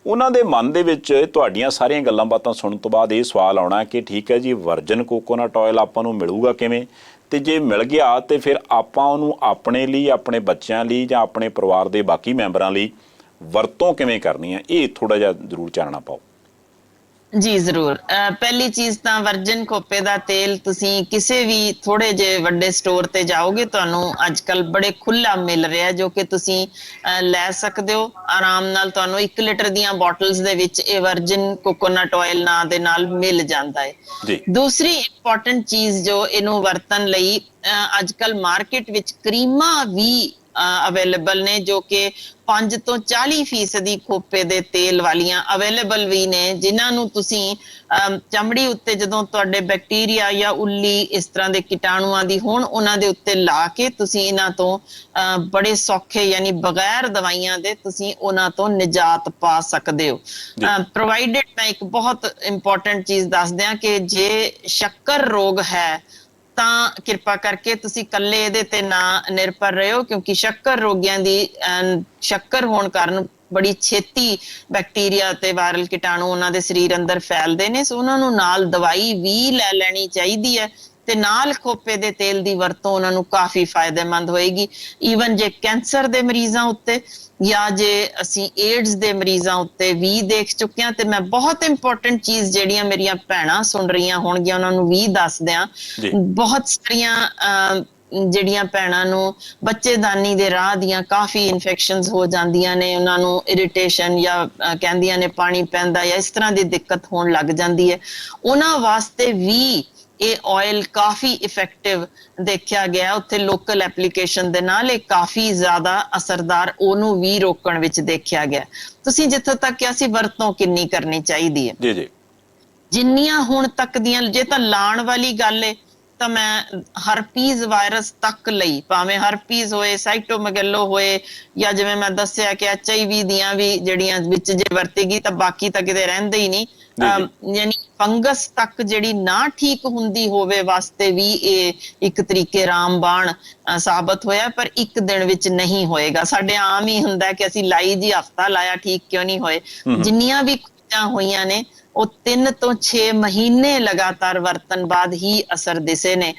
ਉਹਨਾਂ ਦੇ ਮਨ ਦੇ ਵਿੱਚ ਤੁਹਾਡੀਆਂ ਸਾਰੀਆਂ ਗੱਲਾਂ ਬਾਤਾਂ ਸੁਣਨ ਤੋਂ ਬਾਅਦ ਇਹ ਸਵਾਲ ਆਉਣਾ ਕਿ ਠੀਕ ਹੈ ਜੀ, ਵਰਜਨ ਕੋਕੋਨਟ ਆਇਲ ਆਪਾਂ ਨੂੰ ਮਿਲੂਗਾ ਕਿਵੇਂ, ਤੇ ਜੇ ਮਿਲ ਗਿਆ ਤੇ ਫਿਰ ਆਪਾਂ ਉਹਨੂੰ ਆਪਣੇ ਲਈ, ਆਪਣੇ ਬੱਚਿਆਂ ਲਈ, ਜਾਂ ਆਪਣੇ ਪਰਿਵਾਰ ਦੇ ਬਾਕੀ ਮੈਂਬਰਾਂ ਲਈ ਵਰਤੋਂ ਕਿਵੇਂ ਕਰਨੀ ਹੈ, ਇਹ ਥੋੜਾ ਜਿਹਾ ਜ਼ਰੂਰ ਚਾਨਣਾ ਪਾਓ। ਜੀ ਜ਼ਰੂਰ। ਪਹਿਲੀ ਚੀਜ਼ ਤਾਂ ਵਰਜਨ ਖੋਪੇ ਦਾ ਤੇਲ ਤੁਸੀਂ ਕਿਸੇ ਵੀ ਥੋੜੇ ਜਿਹੇ ਵੱਡੇ ਸਟੋਰ ਤੇ ਜਾਓਗੇ, ਤੁਹਾਨੂੰ ਅੱਜ ਕੱਲ ਬੜੇ ਖੁੱਲਾ ਮਿਲ ਰਿਹਾ, ਜੋ ਕਿ ਤੁਸੀਂ ਲੈ ਸਕਦੇ ਹੋ ਆਰਾਮ ਨਾਲ। ਤੁਹਾਨੂੰ 1 ਲੀਟਰ ਦੀਆਂ ਬੋਟਲਸ ਦੇ ਵਿੱਚ ਇਹ ਵਰਜਨ ਕੋਕੋਨਟ ਆਇਲ ਨਾਂ ਦੇ ਨਾਲ ਮਿਲ ਜਾਂਦਾ ਹੈ। ਦੂਸਰੀ ਇੰਪੋਰਟੈਂਟ ਚੀਜ਼ ਜੋ ਇਹਨੂੰ ਵਰਤਣ ਲਈ, ਅੱਜ ਕੱਲ ਮਾਰਕੀਟ ਵਿੱਚ ਕਰੀਮਾਂ ਵੀ ਅਵੇਲੇਬਲ ਨੇ, ਜੋ ਕਿ 5 ਤੋਂ 40% ਖੋਪੇ ਦੇ ਤੇਲ ਵਾਲੀਆਂ ਅਵੇਲੇਬਲ ਵੀ ਨੇ, ਜਿਨ੍ਹਾਂ ਨੂੰ ਤੁਸੀਂ ਚਮੜੀ ਉੱਤੇ ਜਦੋਂ ਤੁਹਾਡੇ ਬੈਕਟੀਰੀਆ ਜਾਂ ਉੱਲੀ ਇਸ ਤਰ੍ਹਾਂ ਦੇ ਕੀਟਾਣੂਆਂ ਦੀ ਹੋਣ, ਉਹਨਾਂ ਦੇ ਉੱਤੇ ਲਾ ਕੇ ਤੁਸੀਂ ਇਹਨਾਂ ਤੋਂ ਬੜੇ ਸੌਖੇ ਯਾਨੀ ਬਗੈਰ ਦਵਾਈਆਂ ਦੇ ਤੁਸੀਂ ਉਹਨਾਂ ਤੋਂ ਨਿਜਾਤ ਪਾ ਸਕਦੇ ਹੋ। ਪ੍ਰੋਵਾਈਡਡ ਮੈਂ ਇੱਕ ਬਹੁਤ ਇੰਪੋਰਟੈਂਟ ਚੀਜ਼ ਦੱਸ ਦਿਆਂ ਕਿ ਜੇ ਸ਼ੱਕਰ ਰੋਗ ਹੈ ਤਾਂ ਕਿਰਪਾ ਕਰਕੇ ਤੁਸੀਂ ਇਕੱਲੇ ਇਹਦੇ ਤੇ ਨਾ ਨਿਰਭਰ ਰਹੋ, ਕਿਉਂਕਿ ਸ਼ੱਕਰ ਰੋਗੀਆਂ ਦੀ ਸ਼ੱਕਰ ਹੋਣ ਕਾਰਨ ਬੜੀ ਛੇਤੀ ਬੈਕਟੀਰੀਆ ਤੇ ਵਾਇਰਲ ਕੀਟਾਣੂ ਉਹਨਾਂ ਦੇ ਸਰੀਰ ਅੰਦਰ ਫੈਲਦੇ ਨੇ, ਸੋ ਉਹਨਾਂ ਨੂੰ ਨਾਲ ਦਵਾਈ ਵੀ ਲੈ ਲੈਣੀ ਚਾਹੀਦੀ ਹੈ ਤੇ ਨਾਲ ਖੋਪੇ ਦੇ ਤੇਲ ਦੀ ਵਰਤੋਂ ਉਹਨਾਂ ਨੂੰ ਕਾਫੀ ਫਾਇਦੇਮੰਦ ਹੋਏਗੀ। ਈਵਨ ਜੇ ਕੈਂਸਰ ਦੇ ਮਰੀਜ਼ਾਂ ਉੱਤੇ ਜਾਂ ਜੇ ਅਸੀਂ ਏਡਜ਼ ਦੇ ਮਰੀਜ਼ਾਂ ਉੱਤੇ ਵੀ ਦੇਖ ਚੁੱਕੇ ਹਾਂ। ਤੇ ਮੈਂ ਬਹੁਤ ਇੰਪੋਰਟੈਂਟ ਚੀਜ਼ ਜਿਹੜੀਆਂ ਮੇਰੀਆਂ ਭੈਣਾਂ ਸੁਣ ਰਹੀਆਂ ਹੋਣਗੀਆਂ ਉਹਨਾਂ ਨੂੰ ਵੀ ਦੱਸ ਦਿਆਂ, ਬਹੁਤ ਸਾਰੀਆਂ ਜਿਹੜੀਆਂ ਭੈਣਾਂ ਨੂੰ ਬੱਚੇਦਾਨੀ ਦੇ ਰਾਹ ਦੀਆਂ ਕਾਫੀ ਇਨਫੈਕਸ਼ਨਸ ਹੋ ਜਾਂਦੀਆਂ ਨੇ, ਉਹਨਾਂ ਨੂੰ ਇਰੀਟੇਸ਼ਨ ਜਾਂ ਕਹਿੰਦੀਆਂ ਨੇ ਪਾਣੀ ਪੈਂਦਾ ਜਾਂ ਇਸ ਤਰ੍ਹਾਂ ਦੀ ਦਿੱਕਤ ਹੋਣ ਲੱਗ ਜਾਂਦੀ ਹੈ, ਉਹਨਾਂ ਵਾਸਤੇ ਵੀ ਇਹ ਆਇਲ ਕਾਫੀ ਇਫੈਕਟਿਵ ਦੇਖਿਆ ਗਿਆ। ਉੱਥੇ ਲੋਕਲ ਐਪਲੀਕੇਸ਼ਨ ਦੇ ਨਾਲ ਇਹ ਕਾਫੀ ਜ਼ਿਆਦਾ ਅਸਰਦਾਰ ਉਹਨੂੰ ਵੀ ਰੋਕਣ ਵਿੱਚ ਦੇਖਿਆ ਗਿਆ। ਤੁਸੀਂ ਜਿੱਥੋਂ ਤੱਕ ਕਿਹਾ ਸੀ ਵਰਤੋਂ ਕਿੰਨੀ ਕਰਨੀ ਚਾਹੀਦੀ ਹੈ, ਜੀ ਜੀ, ਜਿੰਨੀਆਂ ਹੁਣ ਤੱਕ ਦੀਆਂ, ਜੇ ਤਾਂ ਲਾਣ ਵਾਲੀ ਗੱਲ ਹੈ ਤਾਂ ਮੈਂ ਹਰਪੀਜ਼ ਵਾਇਰਸ ਤੱਕ ਲਈ, ਭਾਵੇਂ ਹਰਪੀਜ਼ ਹੋਏ, ਸਾਈਟੋਮੈਗੈਲੋ ਹੋਏ, ਜਾਂ ਜਿਵੇਂ ਮੈਂ ਦੱਸਿਆ ਕਿ HIV ਦੀਆਂ ਵੀ ਜਿਹੜੀਆਂ ਵਿੱਚ ਜੇ ਵਰਤੇਗੀ ਤਾਂ ਬਾਕੀ ਤਾਂ ਕਿਤੇ ਰਹਿੰਦੇ ਹੀ ਨਹੀਂ, ਯਾਨੀ ਫੰਗਸ ਤੱਕ ਜਿਹੜੀ ਨਾ ਠੀਕ ਹੁੰਦੀ ਹੋਵੇ ਵਾਸਤੇ ਵੀ ਇਹ ਇੱਕ ਤਰੀਕੇ ਰਾਮਬਾਣ ਸਾਬਤ ਹੋਇਆ, ਪਰ ਇੱਕ ਦਿਨ ਵਿੱਚ ਨਹੀਂ ਹੋਏਗਾ। ਸਾਡੇ ਆਮ ਹੀ ਹੁੰਦਾ ਕਿ ਅਸੀਂ ਲਾਈ ਜੀ, ਹਫਤਾ ਲਾਇਆ ਠੀਕ ਕਿਉਂ ਨਹੀਂ ਹੋਏ। ਜਿੰਨੀਆਂ ਵੀ ਖੋਜਾਂ ਹੋਈਆਂ ਨੇ ਉਹ 3 ਤੋਂ 6 ਮਹੀਨੇ ਲਗਾਤਾਰ ਵਰਤਣ ਬਾਅਦ ਹੀ ਅਸਰ ਦਿਸੇ ਨੇ।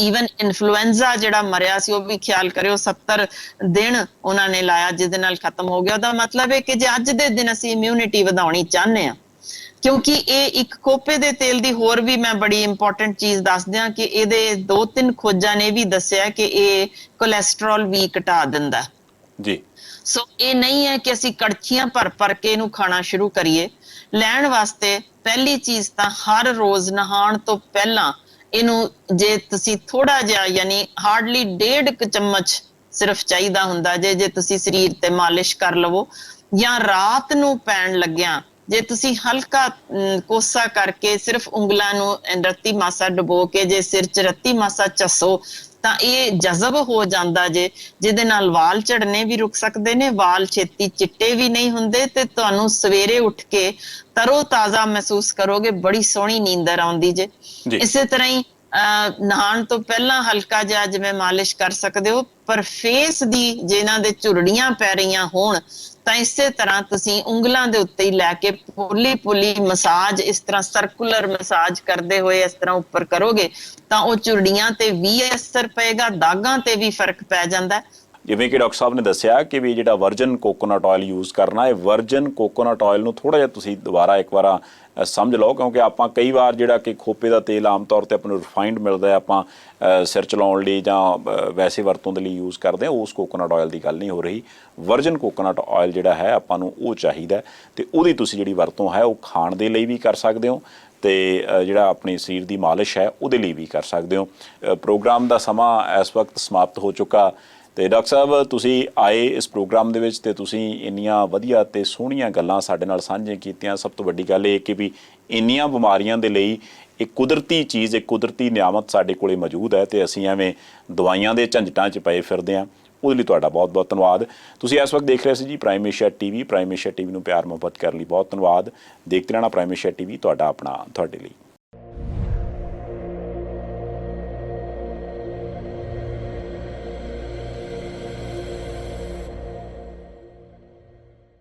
ਈਵਨ ਇਨਫਲੂਐਂਜ਼ਾ ਜਿਹੜਾ ਮਰਿਆ ਸੀ ਉਹ ਵੀ ਖਿਆਲ ਕਰਿਓ 70 ਦਿਨ ਉਹਨਾਂ ਨੇ ਲਾਇਆ, ਜਿਹਦੇ ਨਾਲ ਖਤਮ ਹੋ ਗਿਆ। ਉਹਦਾ ਮਤਲਬ ਹੈ ਕਿ ਜੇ ਅੱਜ ਦੇ ਦਿਨ ਅਸੀਂ ਇਮਿਊਨਿਟੀ ਵਧਾਉਣੀ ਚਾਹੁੰਦੇ ਹਾਂ, ਕਿਉਂਕਿ ਇਹ ਇੱਕ ਖੋਪੇ ਦੇ ਤੇਲ ਦੀ ਹੋਰ ਵੀ ਮੈਂ ਬੜੀ ਇੰਪੋਰਟੈਂਟ ਚੀਜ਼ ਦੱਸ ਦਿਆਂ ਕਿ ਇਹਦੇ 2-3 ਖੋਜਾਂ ਨੇ ਵੀ ਦੱਸਿਆ ਕਿ ਇਹ ਕੋਲੇਸਟਰੋਲ ਵੀ ਘਟਾ ਦਿੰਦਾ ਜੀ। ਸੋ ਇਹ ਨਹੀਂ ਹੈ ਕਿ ਅਸੀਂ ਕੜਛੀਆਂ ਭਰ ਕੇ ਇਹਨੂੰ ਖਾਣਾ ਸ਼ੁਰੂ ਕਰੀਏ। ਲੈਣ ਵਾਸਤੇ ਪਹਿਲੀ ਚੀਜ਼ ਤਾਂ ਹਰ ਰੋਜ਼ ਨਹਾਉਣ ਤੋਂ ਪਹਿਲਾਂ ਇਹਨੂੰ ਜੇ ਤੁਸੀਂ ਥੋੜਾ ਜਿਹਾ ਯਾਨੀ ਹਾਰਡਲੀ 1.5 ਚਮਚ ਸਿਰਫ ਚਾਹੀਦਾ ਹੁੰਦਾ ਜੇ ਤੁਸੀਂ ਸਰੀਰ ਤੇ ਮਾਲਿਸ਼ ਕਰ ਲਵੋ, ਜਾਂ ਰਾਤ ਨੂੰ ਪੈਣ ਲੱਗਿਆ ਜੇ ਤੁਸੀਂ ਹਲਕਾ ਕੋਸਾ ਕਰਕੇ ਸਿਰਫ ਉਂਗਲਾਂ ਨੂੰ ਰੱਤੀ ਮਾਸਾ ਡੁਬੋ ਕੇ ਜੇ ਸਿਰ 'ਚ ਰੱਤੀ ਮਾਸਾ ਚੱਸੋ ਤਾਂ ਇਹ ਜਜ਼ਬ ਹੋ ਜਾਂਦਾ ਜੇ, ਜਿਹਦੇ ਨਾਲ ਵਾਲ ਝੜਨੇ ਵੀ ਰੁਕ ਸਕਦੇ ਨੇ, ਵਾਲ ਛੇਤੀ ਚਿੱਟੇ ਵੀ ਨਹੀਂ ਹੁੰਦੇ ਤੇ ਤੁਹਾਨੂੰ ਸਵੇਰੇ ਉੱਠ ਕੇ ਤਰੋ ਤਾਜ਼ਾ ਮਹਿਸੂਸ ਕਰੋਗੇ, ਬੜੀ ਸੋਹਣੀ ਨੀਂਦਰ ਆਉਂਦੀ ਜੇ। ਇਸੇ ਤਰ੍ਹਾਂ ਹੀ ਨਹਾਉਣ ਤੋਂ ਪਹਿਲਾਂ ਹਲਕਾ ਜਿਹਾ ਜਿਵੇਂ ਮਾਲਿਸ਼ ਕਰ ਸਕਦੇ ਹੋ, ਪਰ ਫੇਸ ਦੀ ਜਿਹਨਾਂ ਦੇ ਝੁਰੜੀਆਂ ਪੈ ਰਹੀਆਂ ਹੋਣ ਤਾਂ ਇਸੇ ਤਰ੍ਹਾਂ ਤੁਸੀਂ ਉਂਗਲਾਂ ਦੇ ਉੱਤੇ ਹੀ ਲੈ ਕੇ ਪੋਲੀ ਮਸਾਜ, ਇਸ ਤਰ੍ਹਾਂ ਸਰਕੂਲਰ ਮਸਾਜ ਕਰਦੇ ਹੋਏ ਇਸ ਤਰ੍ਹਾਂ ਉੱਪਰ ਕਰੋਗੇ ਤਾਂ ਉਹ ਝੁਰੜੀਆਂ ਤੇ ਵੀ ਅਸਰ ਪਏਗਾ, ਦਾਗਾਂ ਤੇ ਵੀ ਫਰਕ ਪੈ ਜਾਂਦਾ। ਜਿਵੇਂ ਕਿ ਡਾਕਟਰ ਸਾਹਿਬ ਨੇ ਦੱਸਿਆ ਕਿ ਵੀ ਜਿਹੜਾ ਵਰਜਨ ਕੋਕੋਨਟ ਆਇਲ ਯੂਜ਼ ਕਰਨਾ ਹੈ, ਵਰਜਨ ਕੋਕੋਨਟ ਆਇਲ ਨੂੰ ਥੋੜ੍ਹਾ ਜਿਹਾ ਤੁਸੀਂ ਦੁਬਾਰਾ ਇੱਕ ਵਾਰ ਸਮਝ ਲਓ, ਕਿਉਂਕਿ ਆਪਾਂ ਕਈ ਵਾਰ ਜਿਹੜਾ ਕਿ ਖੋਪੇ ਦਾ ਤੇਲ ਆਮ ਤੌਰ ਤੇ ਆਪਾਂ ਨੂੰ ਰਿਫਾਈਨਡ ਮਿਲਦਾ ਹੈ, ਆਪਾਂ ਸਿਰ ਚਲਾਉਣ ਲਈ ਜਾਂ ਵੈਸੇ ਵਰਤੋਂ ਦੇ ਲਈ ਯੂਜ਼ ਕਰਦੇ ਹਾਂ, ਉਸ ਕੋਕੋਨਟ ਆਇਲ ਦੀ ਗੱਲ ਨਹੀਂ ਹੋ ਰਹੀ। ਵਰਜਨ ਕੋਕੋਨਟ ਆਇਲ ਜਿਹੜਾ ਹੈ ਆਪਾਂ ਨੂੰ ਉਹ ਚਾਹੀਦਾ, ਤੇ ਉਹਦੀ ਤੁਸੀਂ ਜਿਹੜੀ ਵਰਤੋਂ ਹੈ ਉਹ ਖਾਣ ਦੇ ਲਈ ਵੀ ਕਰ ਸਕਦੇ ਹੋ ਤੇ ਜਿਹੜਾ ਆਪਣੇ ਸਰੀਰ ਦੀ ਮਾਲਿਸ਼ ਹੈ ਉਹਦੇ ਲਈ ਵੀ ਕਰ ਸਕਦੇ ਹੋ। ਪ੍ਰੋਗਰਾਮ ਦਾ ਸਮਾਂ ਇਸ ਵਕਤ ਸਮਾਪਤ ਹੋ ਚੁੱਕਾ ਤੇ ਡਾਕਟਰ ਸਾਹਿਬ ਤੁਸੀਂ ਆਏ ਇਸ ਪ੍ਰੋਗਰਾਮ ਦੇ ਵਿੱਚ ਤੇ ਤੁਸੀਂ ਇੰਨੀਆਂ ਵਧੀਆ ਤੇ ਸੋਹਣੀਆਂ ਗੱਲਾਂ ਸਾਡੇ ਨਾਲ ਸਾਂਝੀਆਂ ਕੀਤੀਆਂ। ਸਭ ਤੋਂ ਵੱਡੀ ਗੱਲ ਇਹ ਕਿ ਵੀ ਇੰਨੀਆਂ ਬਿਮਾਰੀਆਂ ਦੇ ਲਈ ਇੱਕ ਕੁਦਰਤੀ ਚੀਜ਼, ਇੱਕ ਕੁਦਰਤੀ ਨਿਆਮਤ ਸਾਡੇ ਕੋਲੇ ਮੌਜੂਦ ਹੈ ਤੇ ਅਸੀਂ ਐਵੇਂ ਦਵਾਈਆਂ ਦੇ ਝੰਜਟਾਂ 'ਚ ਪਏ ਫਿਰਦੇ ਹਾਂ। ਉਹਦੇ ਲਈ ਤੁਹਾਡਾ ਬਹੁਤ ਬਹੁਤ ਧੰਨਵਾਦ। ਤੁਸੀਂ ਇਸ ਵਕਤ ਦੇਖ ਰਹੇ ਸੀ ਜੀ prime Asia TV. Prime Asia TV ਨੂੰ ਪਿਆਰ ਮੁਹੱਬਤ ਕਰਨ ਲਈ ਬਹੁਤ ਧੰਨਵਾਦ। ਦੇਖਦੇ ਰਹਿਣਾ ਪ੍ਰਾਈਮ ਏਸ਼ੀਆ ਟੀਵੀ, ਤੁਹਾਡਾ ਆਪਣਾ, ਤੁਹਾਡੇ ਲਈ।